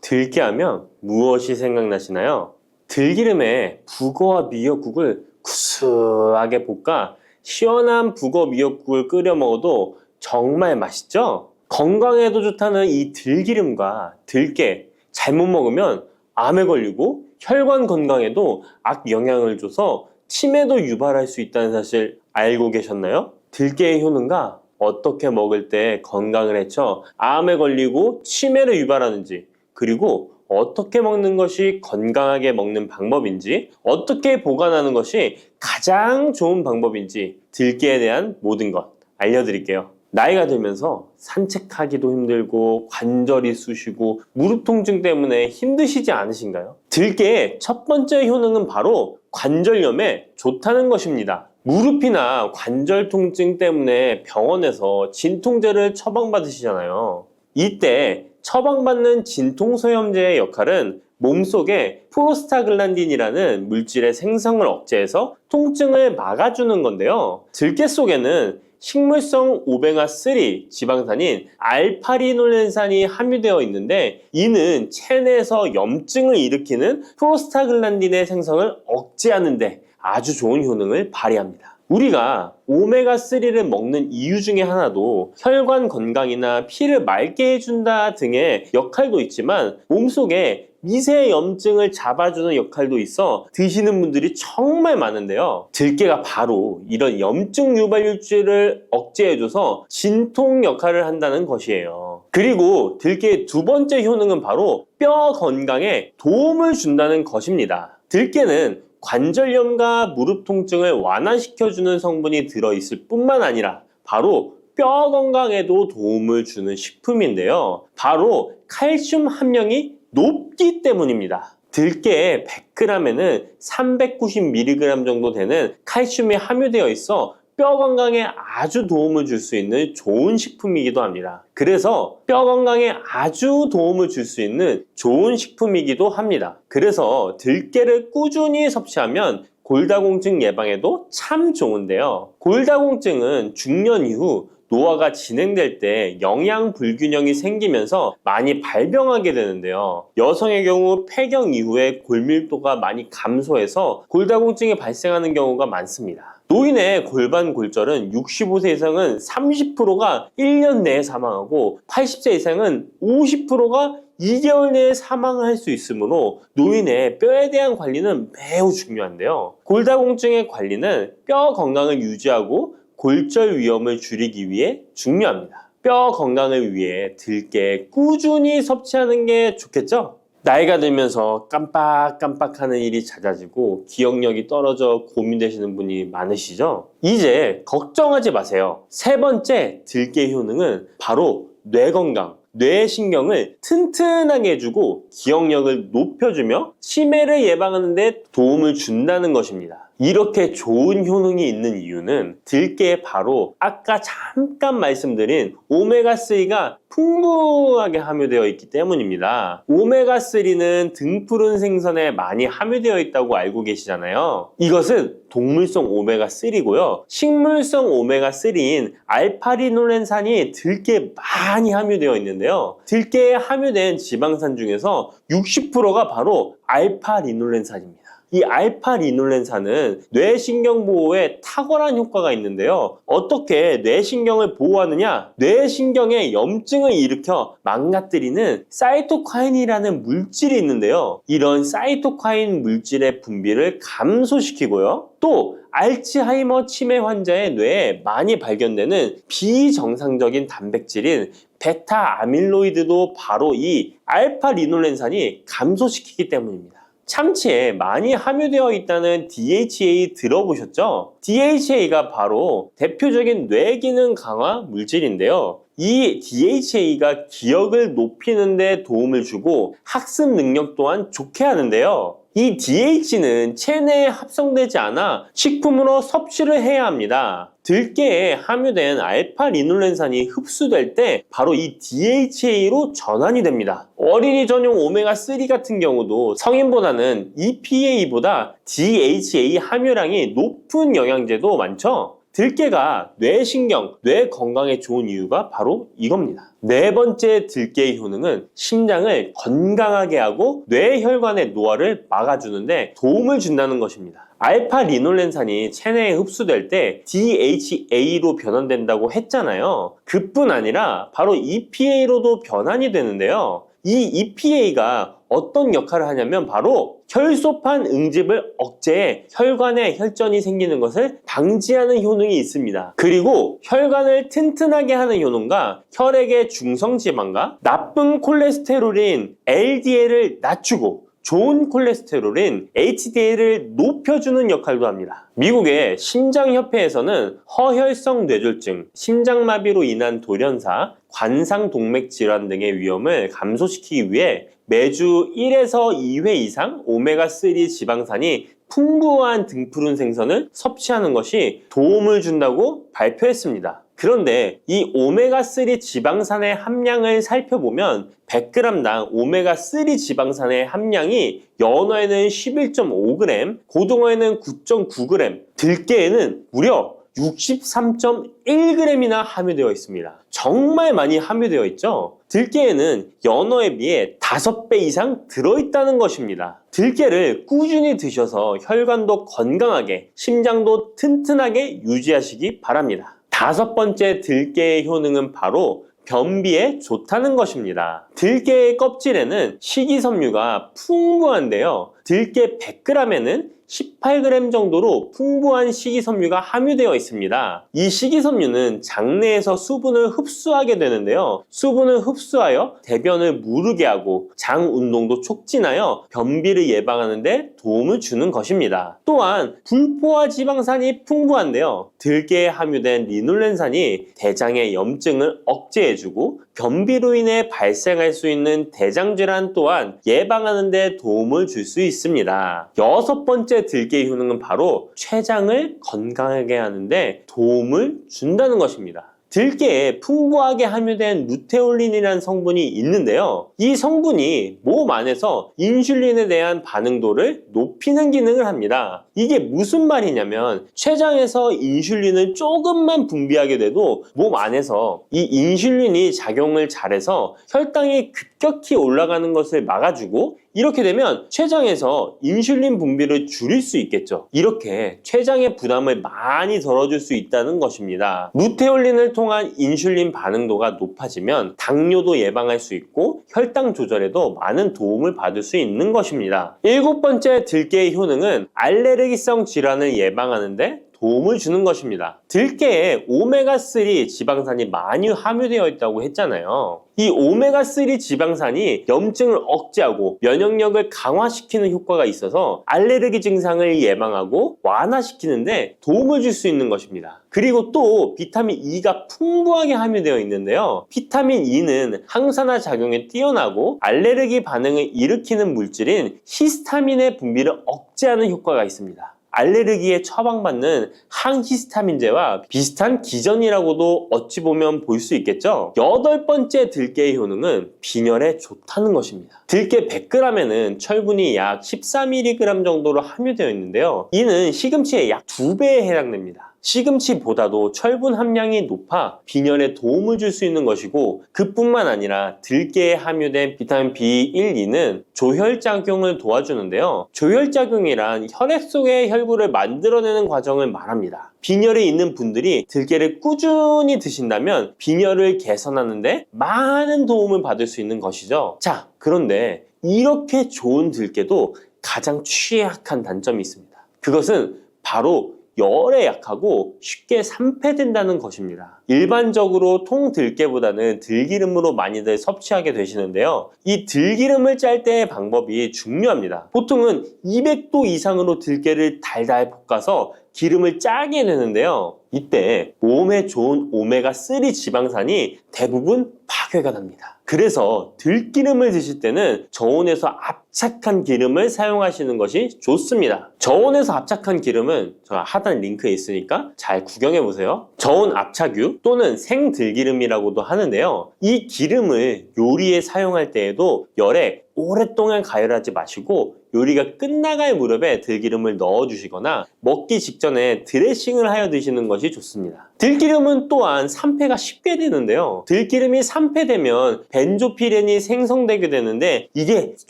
들깨하면 무엇이 생각나시나요? 들기름에 북어와 미역국을 구수하게 볶아 시원한 북어 미역국을 끓여 먹어도 정말 맛있죠? 건강에도 좋다는 이 들기름과 들깨 잘못 먹으면 암에 걸리고 혈관 건강에도 악영향을 줘서 치매도 유발할 수 있다는 사실 알고 계셨나요? 들깨의 효능과 어떻게 먹을 때 건강을 해쳐 암에 걸리고 치매를 유발하는지, 그리고 어떻게 먹는 것이 건강하게 먹는 방법인지, 어떻게 보관하는 것이 가장 좋은 방법인지 들깨에 대한 모든 것 알려드릴게요. 나이가 들면서 산책하기도 힘들고 관절이 쑤시고 무릎 통증 때문에 힘드시지 않으신가요? 들깨의 첫 번째 효능은 바로 관절염에 좋다는 것입니다. 무릎이나 관절 통증 때문에 병원에서 진통제를 처방받으시잖아요. 이때 처방받는 진통소염제의 역할은 몸속에 프로스타글란딘이라는 물질의 생성을 억제해서 통증을 막아주는 건데요. 들깨 속에는 식물성 오메가3 지방산인 알파리놀렌산이 함유되어 있는데, 이는 체내에서 염증을 일으키는 프로스타글란딘의 생성을 억제하는 데 아주 좋은 효능을 발휘합니다. 우리가 오메가3를 먹는 이유 중에 하나도 혈관 건강이나 피를 맑게 해준다 등의 역할도 있지만 몸속에 미세 염증을 잡아주는 역할도 있어 드시는 분들이 정말 많은데요. 들깨가 바로 이런 염증 유발물질을 억제해줘서 진통 역할을 한다는 것이에요. 그리고 들깨의 두 번째 효능은 바로 뼈 건강에 도움을 준다는 것입니다. 들깨는 관절염과 무릎 통증을 완화시켜주는 성분이 들어있을 뿐만 아니라 바로 뼈 건강에도 도움을 주는 식품인데요. 바로 칼슘 함량이 높기 때문입니다. 들깨의 100g에는 390mg 정도 되는 칼슘이 함유되어 있어 뼈 건강에 아주 도움을 줄 수 있는 좋은 식품이기도 합니다. 그래서 뼈 건강에 아주 도움을 줄 수 있는 좋은 식품이기도 합니다. 그래서 들깨를 꾸준히 섭취하면 골다공증 예방에도 참 좋은데요. 골다공증은 중년 이후 노화가 진행될 때 영양 불균형이 생기면서 많이 발병하게 되는데요. 여성의 경우 폐경 이후에 골밀도가 많이 감소해서 골다공증이 발생하는 경우가 많습니다. 노인의 골반 골절은 65세 이상은 30%가 1년 내에 사망하고 80세 이상은 50%가 2개월 내에 사망할 수 있으므로 노인의 뼈에 대한 관리는 매우 중요한데요. 골다공증의 관리는 뼈 건강을 유지하고 골절 위험을 줄이기 위해 중요합니다. 뼈 건강을 위해 들깨 꾸준히 섭취하는 게 좋겠죠? 나이가 들면서 깜빡깜빡하는 일이 잦아지고 기억력이 떨어져 고민되시는 분이 많으시죠? 이제 걱정하지 마세요. 세 번째 들깨 효능은 바로 뇌 건강, 뇌 신경을 튼튼하게 해주고 기억력을 높여주며 치매를 예방하는 데 도움을 준다는 것입니다. 이렇게 좋은 효능이 있는 이유는 들깨에 바로 아까 잠깐 말씀드린 오메가3가 풍부하게 함유되어 있기 때문입니다. 오메가3는 등푸른 생선에 많이 함유되어 있다고 알고 계시잖아요. 이것은 동물성 오메가3고요. 식물성 오메가3인 알파리놀렌산이 들깨에 많이 함유되어 있는데요. 들깨에 함유된 지방산 중에서 60%가 바로 알파리놀렌산입니다. 이 알파리놀렌산은 뇌신경 보호에 탁월한 효과가 있는데요. 어떻게 뇌신경을 보호하느냐? 뇌신경에 염증을 일으켜 망가뜨리는 사이토카인이라는 물질이 있는데요. 이런 사이토카인 물질의 분비를 감소시키고요. 또 알츠하이머 치매 환자의 뇌에 많이 발견되는 비정상적인 단백질인 베타 아밀로이드도 바로 이 알파리놀렌산이 감소시키기 때문입니다. 참치에 많이 함유되어 있다는 DHA 들어보셨죠? DHA가 바로 대표적인 뇌기능 강화 물질인데요. 이 DHA가 기억을 높이는 데 도움을 주고 학습 능력 또한 좋게 하는데요. 이 DH는 체내에 합성되지 않아 식품으로 섭취를 해야 합니다. 들깨에 함유된 알파리놀렌산이 흡수될 때 바로 이 DHA로 전환이 됩니다. 어린이 전용 오메가3 같은 경우도 성인보다는 EPA보다 DHA 함유량이 높은 영양제도 많죠? 들깨가 뇌신경, 뇌 건강에 좋은 이유가 바로 이겁니다. 네 번째 들깨의 효능은 심장을 건강하게 하고 뇌혈관의 노화를 막아주는데 도움을 준다는 것입니다. 알파리놀렌산이 체내에 흡수될 때 DHA로 변환된다고 했잖아요. 그뿐 아니라 바로 EPA로도 변환이 되는데요. 이 EPA가 어떤 역할을 하냐면 바로 혈소판 응집을 억제해 혈관에 혈전이 생기는 것을 방지하는 효능이 있습니다. 그리고 혈관을 튼튼하게 하는 효능과 혈액의 중성지방과 나쁜 콜레스테롤인 LDL을 낮추고 좋은 콜레스테롤인 HDL을 높여주는 역할도 합니다. 미국의 심장협회에서는 허혈성 뇌졸중, 심장마비로 인한 돌연사, 관상동맥 질환 등의 위험을 감소시키기 위해 매주 1에서 2회 이상 오메가3 지방산이 풍부한 등푸른 생선을 섭취하는 것이 도움을 준다고 발표했습니다. 그런데 이 오메가3 지방산의 함량을 살펴보면 100g당 오메가3 지방산의 함량이 연어에는 11.5g, 고등어에는 9.9g, 들깨에는 무려 63.1g이나 함유되어 있습니다. 정말 많이 함유되어 있죠? 들깨에는 연어에 비해 5배 이상 들어있다는 것입니다. 들깨를 꾸준히 드셔서 혈관도 건강하게, 심장도 튼튼하게 유지하시기 바랍니다. 다섯 번째 들깨의 효능은 바로 변비에 좋다는 것입니다. 들깨의 껍질에는 식이섬유가 풍부한데요. 들깨 100g에는 18g 정도로 풍부한 식이섬유가 함유되어 있습니다. 이 식이섬유는 장내에서 수분을 흡수하게 되는데요. 수분을 흡수하여 대변을 무르게 하고 장 운동도 촉진하여 변비를 예방하는 데 도움을 주는 것입니다. 또한 불포화 지방산이 풍부한데요. 들깨에 함유된 리놀렌산이 대장의 염증을 억제해주고 변비로 인해 발생할 수 있는 대장질환 또한 예방하는 데 도움을 줄 수 있습니다. 여섯 번째 들깨의 효능은 바로 췌장을 건강하게 하는데 도움을 준다는 것입니다. 들깨에 풍부하게 함유된 루테올린이라는 성분이 있는데요. 이 성분이 몸 안에서 인슐린에 대한 반응도를 높이는 기능을 합니다. 이게 무슨 말이냐면 췌장에서 인슐린을 조금만 분비하게 돼도 몸 안에서 이 인슐린이 작용을 잘해서 혈당이 급격히 올라가는 것을 막아주고 이렇게 되면 췌장에서 인슐린 분비를 줄일 수 있겠죠. 이렇게 췌장의 부담을 많이 덜어줄 수 있다는 것입니다. 루테올린을 통한 인슐린 반응도가 높아지면 당뇨도 예방할 수 있고 혈당 조절에도 많은 도움을 받을 수 있는 것입니다. 일곱 번째 들깨의 효능은 알레르기성 질환을 예방하는데 도움을 주는 것입니다. 들깨에 오메가3 지방산이 많이 함유되어 있다고 했잖아요. 이 오메가3 지방산이 염증을 억제하고 면역력을 강화시키는 효과가 있어서 알레르기 증상을 예방하고 완화시키는데 도움을 줄 수 있는 것입니다. 그리고 또 비타민 E가 풍부하게 함유되어 있는데요. 비타민 E는 항산화 작용에 뛰어나고 알레르기 반응을 일으키는 물질인 히스타민의 분비를 억제하는 효과가 있습니다. 알레르기에 처방받는 항히스타민제와 비슷한 기전이라고도 어찌 보면 볼 수 있겠죠. 8번째 들깨의 효능은 빈혈에 좋다는 것입니다. 들깨 100g에는 철분이 약 14mg 정도로 함유되어 있는데요. 이는 시금치의 약 2배에 해당됩니다. 시금치보다도 철분 함량이 높아 빈혈에 도움을 줄 수 있는 것이고, 그뿐만 아니라 들깨에 함유된 비타민 B1, 2는 조혈작용을 도와주는데요. 조혈작용이란 혈액 속의 혈구를 만들어내는 과정을 말합니다. 빈혈에 있는 분들이 들깨를 꾸준히 드신다면 빈혈을 개선하는 데 많은 도움을 받을 수 있는 것이죠. 자, 그런데 이렇게 좋은 들깨도 가장 취약한 단점이 있습니다. 그것은 바로 열에 약하고 쉽게 산패된다는 것입니다. 일반적으로 통들깨보다는 들기름으로 많이들 섭취하게 되시는데요. 이 들기름을 짤 때의 방법이 중요합니다. 보통은 200도 이상으로 들깨를 달달 볶아서 기름을 짜게 되는데요. 이때 몸에 좋은 오메가3 지방산이 대부분 파괴가 됩니다. 그래서 들기름을 드실 때는 저온에서 압착한 기름을 사용하시는 것이 좋습니다. 저온에서 압착한 기름은 제가 하단 링크에 있으니까 잘 구경해 보세요. 저온 압착유 또는 생들기름이라고도 하는데요. 이 기름을 요리에 사용할 때에도 열에 오랫동안 가열하지 마시고 요리가 끝나갈 무렵에 들기름을 넣어주시거나 먹기 직전에 드레싱을 하여 드시는 것이 좋습니다. 들기름은 또한 산패가 쉽게 되는데요. 들기름이 산패되면 벤조피렌이 생성되게 되는데 이게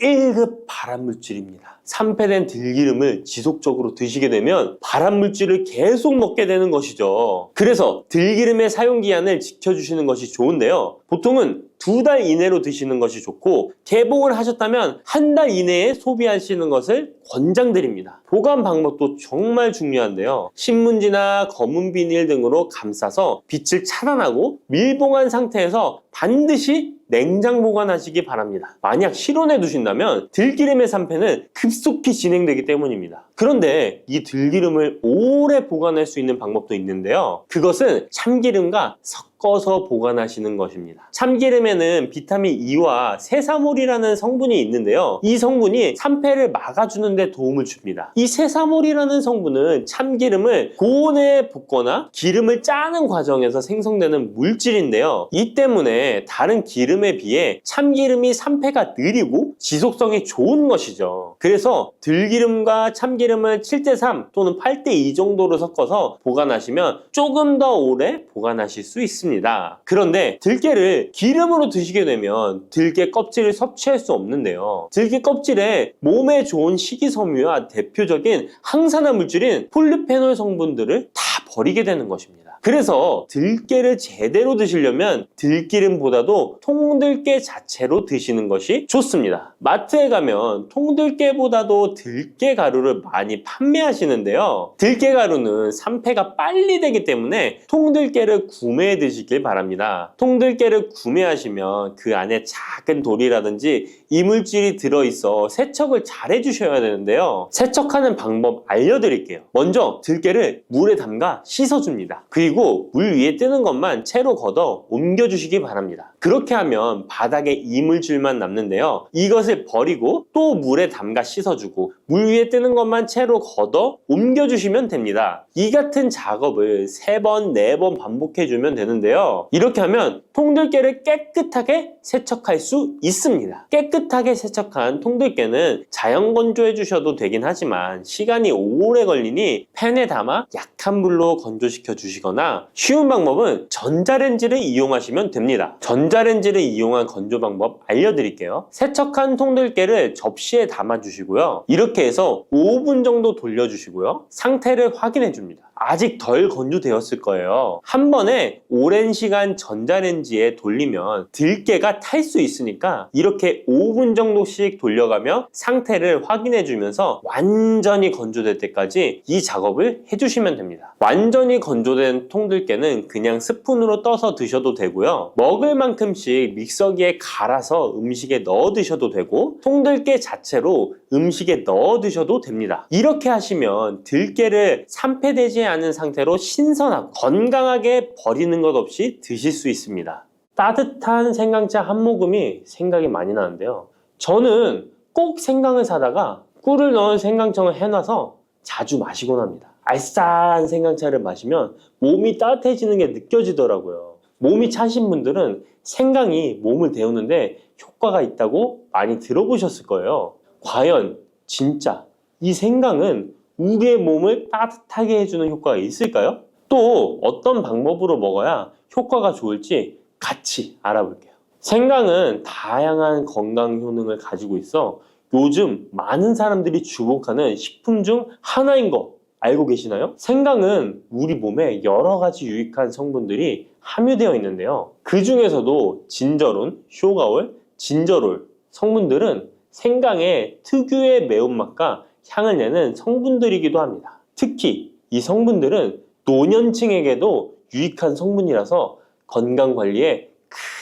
1급 발암물질입니다. 산패된 들기름을 지속적으로 드시게 되면 발암물질을 계속 먹게 되는 것이죠. 그래서 들기름의 사용기한을 지켜주시는 것이 좋은데요. 보통은 2달 이내로 드시는 것이 좋고, 개봉을 하셨다면 1달 이내에 소비하시는 것을 권장드립니다. 보관 방법도 정말 중요한데요. 신문지나 검은 비닐 등으로 감싸서 빛을 차단하고 밀봉한 상태에서 반드시 냉장 보관하시기 바랍니다. 만약 실온에 두신다면 들기름의 산패는 급속히 진행되기 때문입니다. 그런데 이 들기름을 오래 보관할 수 있는 방법도 있는데요. 그것은 참기름과 섞어서 보관하시는 것입니다. 참기름에는 비타민 E와 세사몰이라는 성분이 있는데요. 이 성분이 산패를 막아주는 데 도움을 줍니다. 이 세사몰이라는 성분은 참기름을 고온에 볶거나 기름을 짜는 과정에서 생성되는 물질인데요. 이 때문에 다른 기름에 비해 참기름이 산패가 느리고 지속성이 좋은 것이죠. 그래서 들기름과 참기름을 7:3 또는 8:2 정도로 섞어서 보관하시면 조금 더 오래 보관하실 수 있습니다. 그런데 들깨를 기름으로 드시게 되면 들깨 껍질을 섭취할 수 없는데요. 들깨 껍질에 몸에 좋은 식이섬유와 대표적인 항산화 물질인 폴리페놀 성분들을 다 버리게 되는 것입니다. 그래서 들깨를 제대로 드시려면 들기름보다도 통들깨 자체로 드시는 것이 좋습니다. 마트에 가면 통들깨보다도 들깨 가루를 많이 판매하시는데요. 들깨 가루는 산패가 빨리 되기 때문에 통들깨를 구매해 드시길 바랍니다. 통들깨를 구매하시면 그 안에 작은 돌이라든지 이물질이 들어있어 세척을 잘 해주셔야 되는데요. 세척하는 방법 알려드릴게요. 먼저 들깨를 물에 담가 씻어줍니다. 그리고 물 위에 뜨는 것만 채로 걷어 옮겨주시기 바랍니다. 그렇게 하면 바닥에 이물질만 남는데요. 이것을 버리고 또 물에 담가 씻어주고 물 위에 뜨는 것만 채로 걷어 옮겨주시면 됩니다. 이 같은 작업을 3번, 4번 반복해주면 되는데요. 이렇게 하면 통들깨를 깨끗하게 세척할 수 있습니다. 깨끗하게 세척한 통들깨는 자연 건조해 주셔도 되긴 하지만 시간이 오래 걸리니 팬에 담아 약한 불로 건조시켜 주시거나, 쉬운 방법은 전자레인지를 이용하시면 됩니다. 전자레인지를 이용한 건조 방법 알려드릴게요. 세척한 통들깨를 접시에 담아 주시고요. 이렇게 해서 5분 정도 돌려주시고요. 상태를 확인해 줍니다. 아직 덜 건조되었을 거예요. 한 번에 오랜 시간 전자레인지에 돌리면 들깨가 탈 수 있으니까 이렇게 5분 정도씩 돌려가며 상태를 확인해 주면서 완전히 건조될 때까지 이 작업을 해주시면 됩니다. 완전히 건조된 통들깨는 그냥 스푼으로 떠서 드셔도 되고요. 먹을 만큼씩 믹서기에 갈아서 음식에 넣어 드셔도 되고, 통들깨 자체로 음식에 넣어 드셔도 됩니다. 이렇게 하시면 들깨를 산패되지 않은 상태로 신선하고 건강하게 버리는 것 없이 드실 수 있습니다. 따뜻한 생강차 한 모금이 생각이 많이 나는데요. 저는 꼭 생강을 사다가 꿀을 넣은 생강청을 해놔서 자주 마시곤 합니다. 알싸한 생강차를 마시면 몸이 따뜻해지는 게 느껴지더라고요. 몸이 차신 분들은 생강이 몸을 데우는데 효과가 있다고 많이 들어보셨을 거예요. 과연 진짜 이 생강은 우리의 몸을 따뜻하게 해주는 효과가 있을까요? 또 어떤 방법으로 먹어야 효과가 좋을지 같이 알아볼게요. 생강은 다양한 건강 효능을 가지고 있어 요즘 많은 사람들이 주목하는 식품 중 하나인 거 알고 계시나요? 생강은 우리 몸에 여러 가지 유익한 성분들이 함유되어 있는데요. 그 중에서도 진저론, 쇼가올, 진저롤 성분들은 생강의 특유의 매운맛과 향을 내는 성분들이기도 합니다. 특히 이 성분들은 노년층에게도 유익한 성분이라서 건강관리에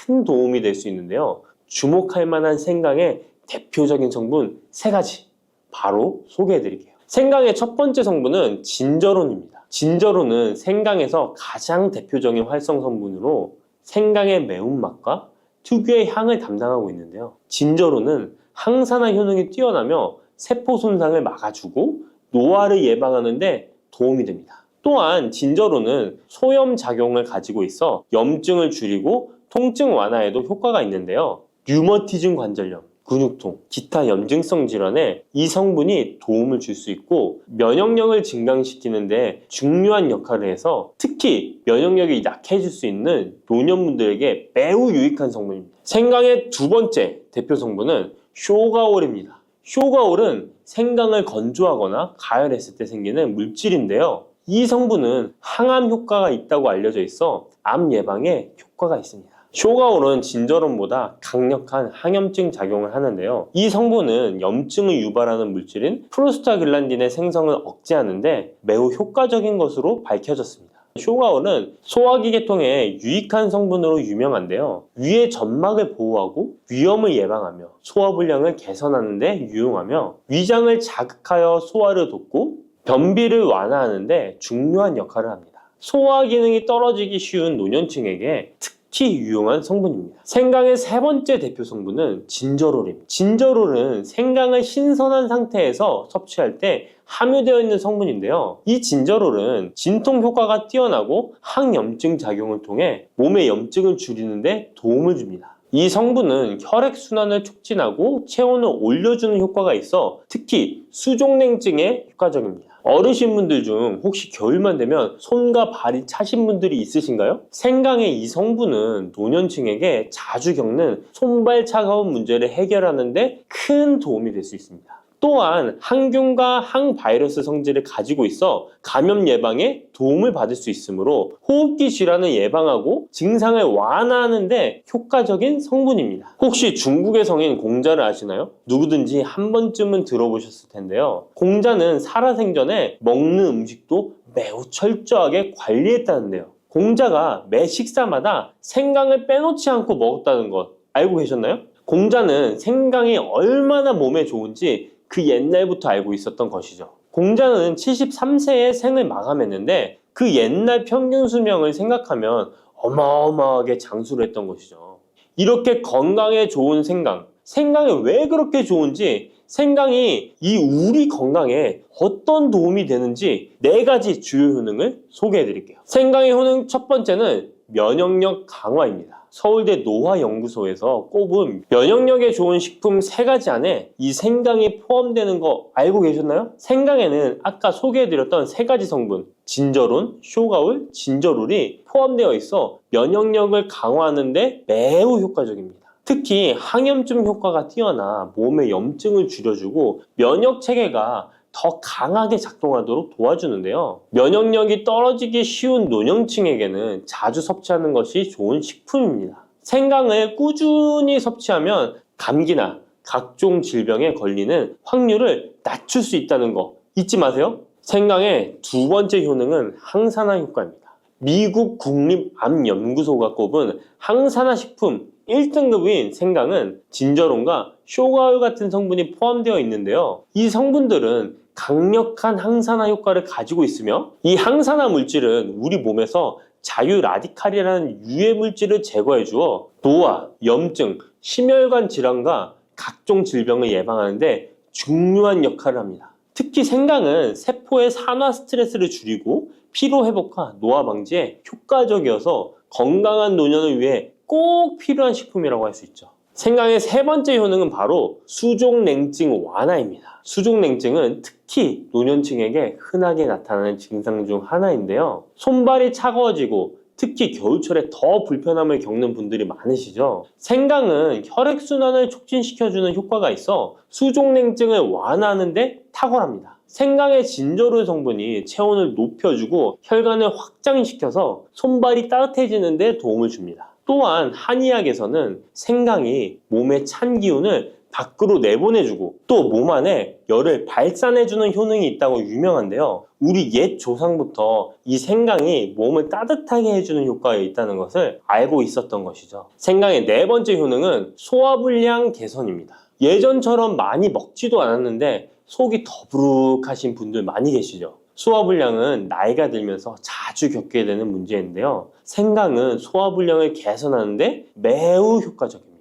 큰 도움이 될 수 있는데요. 주목할 만한 생강의 대표적인 성분 3가지 바로 소개해 드릴게요. 생강의 첫 번째 성분은 진저론입니다. 진저론은 생강에서 가장 대표적인 활성 성분으로 생강의 매운맛과 특유의 향을 담당하고 있는데요. 진저론은 항산화 효능이 뛰어나며 세포 손상을 막아주고 노화를 예방하는 데 도움이 됩니다. 또한 진저론은 소염 작용을 가지고 있어 염증을 줄이고 통증 완화에도 효과가 있는데요. 류머티즘 관절염, 근육통, 기타 염증성 질환에 이 성분이 도움을 줄 수 있고 면역력을 증강시키는데 중요한 역할을 해서 특히 면역력이 약해질 수 있는 노년분들에게 매우 유익한 성분입니다. 생강의 두 번째 대표 성분은 쇼가올입니다. 쇼가올은 생강을 건조하거나 가열했을 때 생기는 물질인데요. 이 성분은 항암 효과가 있다고 알려져 있어 암 예방에 효과가 있습니다. 쇼가올은 진저론보다 강력한 항염증 작용을 하는데요. 이 성분은 염증을 유발하는 물질인 프로스타글란딘의 생성을 억제하는데 매우 효과적인 것으로 밝혀졌습니다. 쇼가올은 소화기 계통에 유익한 성분으로 유명한데요. 위의 점막을 보호하고 위염을 예방하며 소화불량을 개선하는 데 유용하며 위장을 자극하여 소화를 돕고 변비를 완화하는 데 중요한 역할을 합니다. 소화 기능이 떨어지기 쉬운 노년층에게 특히 유용한 성분입니다. 생강의 세 번째 대표 성분은 진저롤입니다. 진저롤은 생강을 신선한 상태에서 섭취할 때 함유되어 있는 성분인데요. 이 진저롤은 진통 효과가 뛰어나고 항염증 작용을 통해 몸의 염증을 줄이는 데 도움을 줍니다. 이 성분은 혈액순환을 촉진하고 체온을 올려주는 효과가 있어 특히 수족냉증에 효과적입니다. 어르신분들 중 혹시 겨울만 되면 손과 발이 차신 분들이 있으신가요? 생강의 이 성분은 노년층에게 자주 겪는 손발 차가운 문제를 해결하는 데 큰 도움이 될 수 있습니다. 또한 항균과 항바이러스 성질을 가지고 있어 감염 예방에 도움을 받을 수 있으므로 호흡기 질환을 예방하고 증상을 완화하는 데 효과적인 성분입니다. 혹시 중국의 성인 공자를 아시나요? 누구든지 한 번쯤은 들어보셨을 텐데요. 공자는 살아생전에 먹는 음식도 매우 철저하게 관리했다는데요. 공자가 매 식사마다 생강을 빼놓지 않고 먹었다는 것 알고 계셨나요? 공자는 생강이 얼마나 몸에 좋은지 그 옛날부터 알고 있었던 것이죠. 공자는 73세에 생을 마감했는데 그 옛날 평균 수명을 생각하면 어마어마하게 장수를 했던 것이죠. 이렇게 건강에 좋은 생강, 생강이 왜 그렇게 좋은지, 생강이 이 우리 건강에 어떤 도움이 되는지 4가지 주요 효능을 소개해 드릴게요. 생강의 효능 첫 번째는 면역력 강화입니다. 서울대 노화연구소에서 꼽은 면역력에 좋은 식품 3가지 안에 이 생강이 포함되는 거 알고 계셨나요? 생강에는 아까 소개해드렸던 3가지 성분 진저론, 쇼가올, 진저롤이 포함되어 있어 면역력을 강화하는 데 매우 효과적입니다. 특히 항염증 효과가 뛰어나 몸의 염증을 줄여주고 면역 체계가 더 강하게 작동하도록 도와주는데요. 면역력이 떨어지기 쉬운 노년층에게는 자주 섭취하는 것이 좋은 식품입니다. 생강을 꾸준히 섭취하면 감기나 각종 질병에 걸리는 확률을 낮출 수 있다는 거 잊지 마세요. 생강의 두 번째 효능은 항산화 효과입니다. 미국 국립암연구소가 꼽은 항산화 식품 1등급인 생강은 진저론과 쇼가올 같은 성분이 포함되어 있는데요. 이 성분들은 강력한 항산화 효과를 가지고 있으며 이 항산화 물질은 우리 몸에서 자유 라디칼이라는 유해 물질을 제거해 주어 노화, 염증, 심혈관 질환과 각종 질병을 예방하는 데 중요한 역할을 합니다. 특히 생강은 세포의 산화 스트레스를 줄이고 피로 회복과 노화 방지에 효과적이어서 건강한 노년을 위해 꼭 필요한 식품이라고 할 수 있죠. 생강의 세 번째 효능은 바로 수족냉증 완화입니다. 수족냉증은 특히 노년층에게 흔하게 나타나는 증상 중 하나인데요. 손발이 차가워지고 특히 겨울철에 더 불편함을 겪는 분들이 많으시죠. 생강은 혈액순환을 촉진시켜주는 효과가 있어 수족냉증을 완화하는 데 탁월합니다. 생강의 진저롤 성분이 체온을 높여주고 혈관을 확장시켜서 손발이 따뜻해지는 데 도움을 줍니다. 또한 한의학에서는 생강이 몸의 찬 기운을 밖으로 내보내주고 또 몸 안에 열을 발산해주는 효능이 있다고 유명한데요. 우리 옛 조상부터 이 생강이 몸을 따뜻하게 해주는 효과가 있다는 것을 알고 있었던 것이죠. 생강의 네 번째 효능은 소화불량 개선입니다. 예전처럼 많이 먹지도 않았는데 속이 더부룩하신 분들 많이 계시죠. 소화불량은 나이가 들면서 자주 겪게 되는 문제인데요. 생강은 소화불량을 개선하는데 매우 효과적입니다.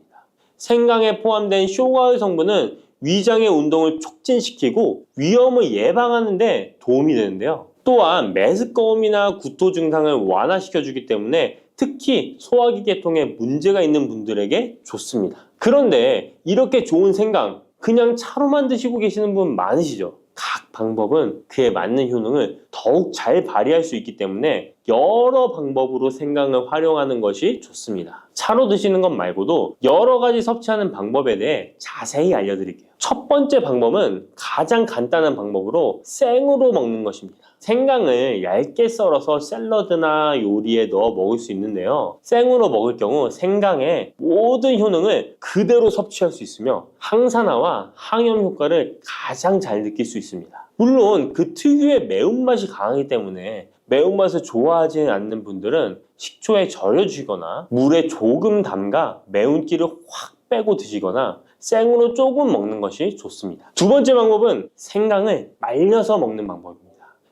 생강에 포함된 쇼가을 성분은 위장의 운동을 촉진시키고 위염을 예방하는 데 도움이 되는데요. 또한 메스꺼움이나 구토 증상을 완화시켜주기 때문에 특히 소화기 계통에 문제가 있는 분들에게 좋습니다. 그런데 이렇게 좋은 생강 그냥 차로만 드시고 계시는 분 많으시죠? 각 방법은 그에 맞는 효능을 더욱 잘 발휘할 수 있기 때문에 여러 방법으로 생강을 활용하는 것이 좋습니다. 차로 드시는 것 말고도 여러 가지 섭취하는 방법에 대해 자세히 알려드릴게요. 첫 번째 방법은 가장 간단한 방법으로 생으로 먹는 것입니다. 생강을 얇게 썰어서 샐러드나 요리에 넣어 먹을 수 있는데요. 생으로 먹을 경우 생강의 모든 효능을 그대로 섭취할 수 있으며 항산화와 항염 효과를 가장 잘 느낄 수 있습니다. 물론 그 특유의 매운맛이 강하기 때문에 매운맛을 좋아하지 않는 분들은 식초에 절여주시거나 물에 조금 담가 매운기를 확 빼고 드시거나 생으로 조금 먹는 것이 좋습니다. 두 번째 방법은 생강을 말려서 먹는 방법입니다.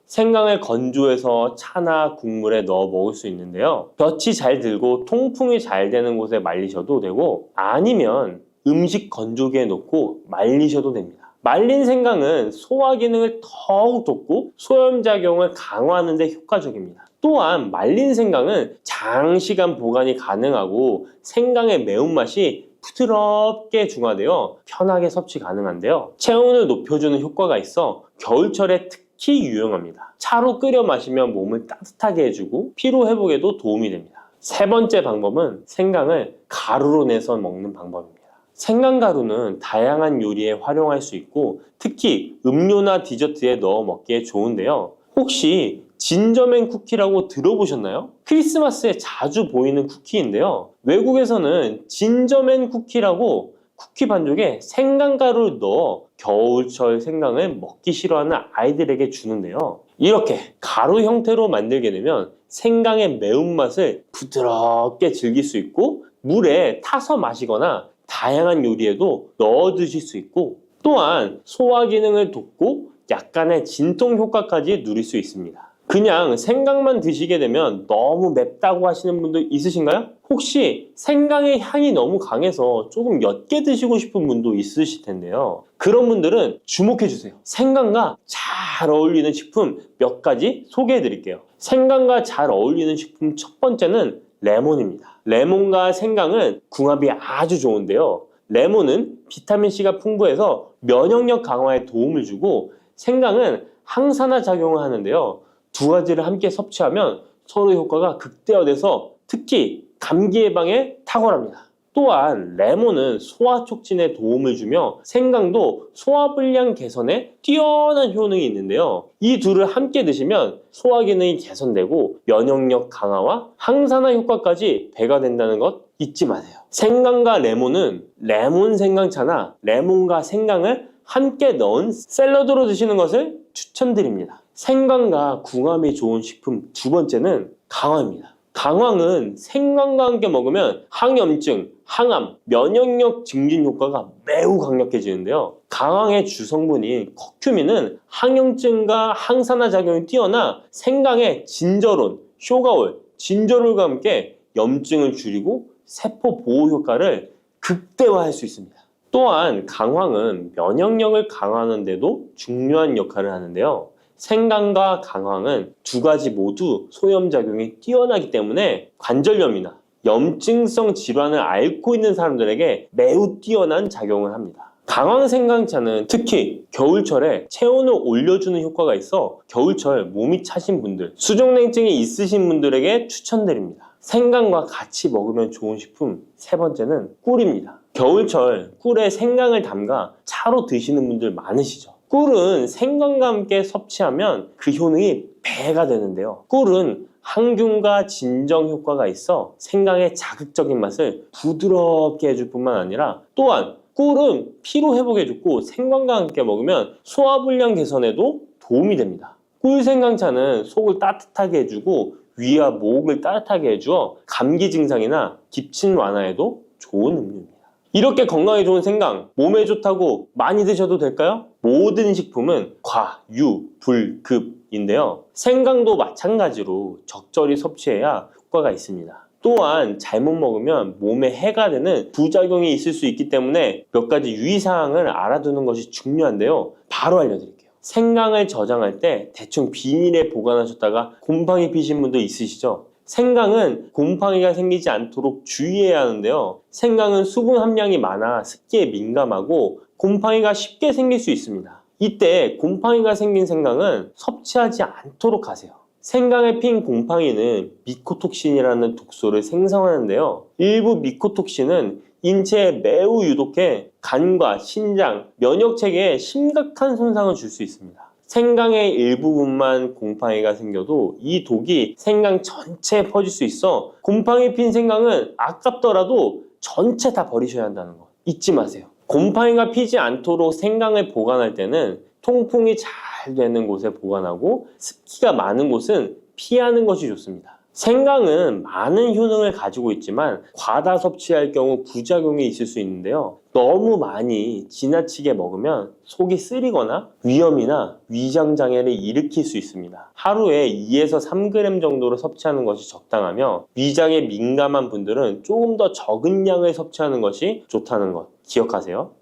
생강을 건조해서 차나 국물에 넣어 먹을 수 있는데요. 볕이 잘 들고 통풍이 잘 되는 곳에 말리셔도 되고 아니면 음식 건조기에 넣고 말리셔도 됩니다. 말린 생강은 소화 기능을 더욱 돋고 소염작용을 강화하는 데 효과적입니다. 또한 말린 생강은 장시간 보관이 가능하고 생강의 매운맛이 부드럽게 중화되어 편하게 섭취 가능한데요. 체온을 높여주는 효과가 있어 겨울철에 특히 유용합니다. 차로 끓여 마시면 몸을 따뜻하게 해주고 피로 회복에도 도움이 됩니다. 세 번째 방법은 생강을 가루로 내서 먹는 방법입니다. 생강가루는 다양한 요리에 활용할 수 있고 특히 음료나 디저트에 넣어 먹기에 좋은데요. 혹시 진저맨 쿠키라고 들어보셨나요? 크리스마스에 자주 보이는 쿠키인데요. 외국에서는 진저맨 쿠키라고 쿠키 반죽에 생강가루를 넣어 겨울철 생강을 먹기 싫어하는 아이들에게 주는데요. 이렇게 가루 형태로 만들게 되면 생강의 매운맛을 부드럽게 즐길 수 있고 물에 타서 마시거나 다양한 요리에도 넣어 드실 수 있고 또한 소화 기능을 돕고 약간의 진통 효과까지 누릴 수 있습니다. 그냥 생강만 드시게 되면 너무 맵다고 하시는 분들 있으신가요? 혹시 생강의 향이 너무 강해서 조금 옅게 드시고 싶은 분도 있으실 텐데요. 그런 분들은 주목해 주세요. 생강과 잘 어울리는 식품 몇 가지 소개해 드릴게요. 생강과 잘 어울리는 식품 첫 번째는 레몬입니다. 레몬과 생강은 궁합이 아주 좋은데요. 레몬은 비타민C가 풍부해서 면역력 강화에 도움을 주고 생강은 항산화 작용을 하는데요. 두 가지를 함께 섭취하면 서로 효과가 극대화돼서 특히 감기 예방에 탁월합니다. 또한 레몬은 소화 촉진에 도움을 주며 생강도 소화불량 개선에 뛰어난 효능이 있는데요. 이 둘을 함께 드시면 소화 기능이 개선되고 면역력 강화와 항산화 효과까지 배가 된다는 것 잊지 마세요. 생강과 레몬은 레몬 생강차나 레몬과 생강을 함께 넣은 샐러드로 드시는 것을 추천드립니다. 생강과 궁합이 좋은 식품 두 번째는 강황입니다. 강황은 생강과 함께 먹으면 항염증, 항암, 면역력 증진 효과가 매우 강력해지는데요. 강황의 주성분인 커큐민은 항염증과 항산화 작용이 뛰어나 생강의 진저론, 쇼가올, 진저롤과 함께 염증을 줄이고 세포 보호 효과를 극대화할 수 있습니다. 또한 강황은 면역력을 강화하는 데도 중요한 역할을 하는데요. 생강과 강황은 두 가지 모두 소염작용이 뛰어나기 때문에 관절염이나 염증성 질환을 앓고 있는 사람들에게 매우 뛰어난 작용을 합니다. 강황 생강차는 특히 겨울철에 체온을 올려주는 효과가 있어 겨울철 몸이 차신 분들, 수족냉증이 있으신 분들에게 추천드립니다. 생강과 같이 먹으면 좋은 식품 세 번째는 꿀입니다. 겨울철 꿀에 생강을 담가 차로 드시는 분들 많으시죠? 꿀은 생강과 함께 섭취하면 그 효능이 배가 되는데요. 꿀은 항균과 진정 효과가 있어 생강의 자극적인 맛을 부드럽게 해줄 뿐만 아니라 또한 꿀은 피로 회복에 좋고 생강과 함께 먹으면 소화불량 개선에도 도움이 됩니다. 꿀 생강차는 속을 따뜻하게 해주고 위와 목을 따뜻하게 해주어 감기 증상이나 기침 완화에도 좋은 음료입니다. 이렇게 건강에 좋은 생강, 몸에 좋다고 많이 드셔도 될까요? 모든 식품은 과, 유, 불, 급인데요. 생강도 마찬가지로 적절히 섭취해야 효과가 있습니다. 또한 잘못 먹으면 몸에 해가 되는 부작용이 있을 수 있기 때문에 몇 가지 유의사항을 알아두는 것이 중요한데요. 바로 알려드릴게요. 생강을 저장할 때 대충 비닐에 보관하셨다가 곰팡이 피신 분도 있으시죠? 생강은 곰팡이가 생기지 않도록 주의해야 하는데요. 생강은 수분 함량이 많아 습기에 민감하고 곰팡이가 쉽게 생길 수 있습니다. 이때 곰팡이가 생긴 생강은 섭취하지 않도록 하세요. 생강에 핀 곰팡이는 미코톡신이라는 독소를 생성하는데요. 일부 미코톡신은 인체에 매우 유독해 간과 신장, 면역체계에 심각한 손상을 줄 수 있습니다. 생강의 일부분만 곰팡이가 생겨도 이 독이 생강 전체에 퍼질 수 있어 곰팡이 핀 생강은 아깝더라도 전체 다 버리셔야 한다는 거 잊지 마세요. 곰팡이가 피지 않도록 생강을 보관할 때는 통풍이 잘 되는 곳에 보관하고 습기가 많은 곳은 피하는 것이 좋습니다. 생강은 많은 효능을 가지고 있지만 과다 섭취할 경우 부작용이 있을 수 있는데요. 너무 많이 지나치게 먹으면 속이 쓰리거나 위염이나 위장장애를 일으킬 수 있습니다. 하루에 2에서 3g 정도로 섭취하는 것이 적당하며 위장에 민감한 분들은 조금 더 적은 양을 섭취하는 것이 좋다는 것 기억하세요.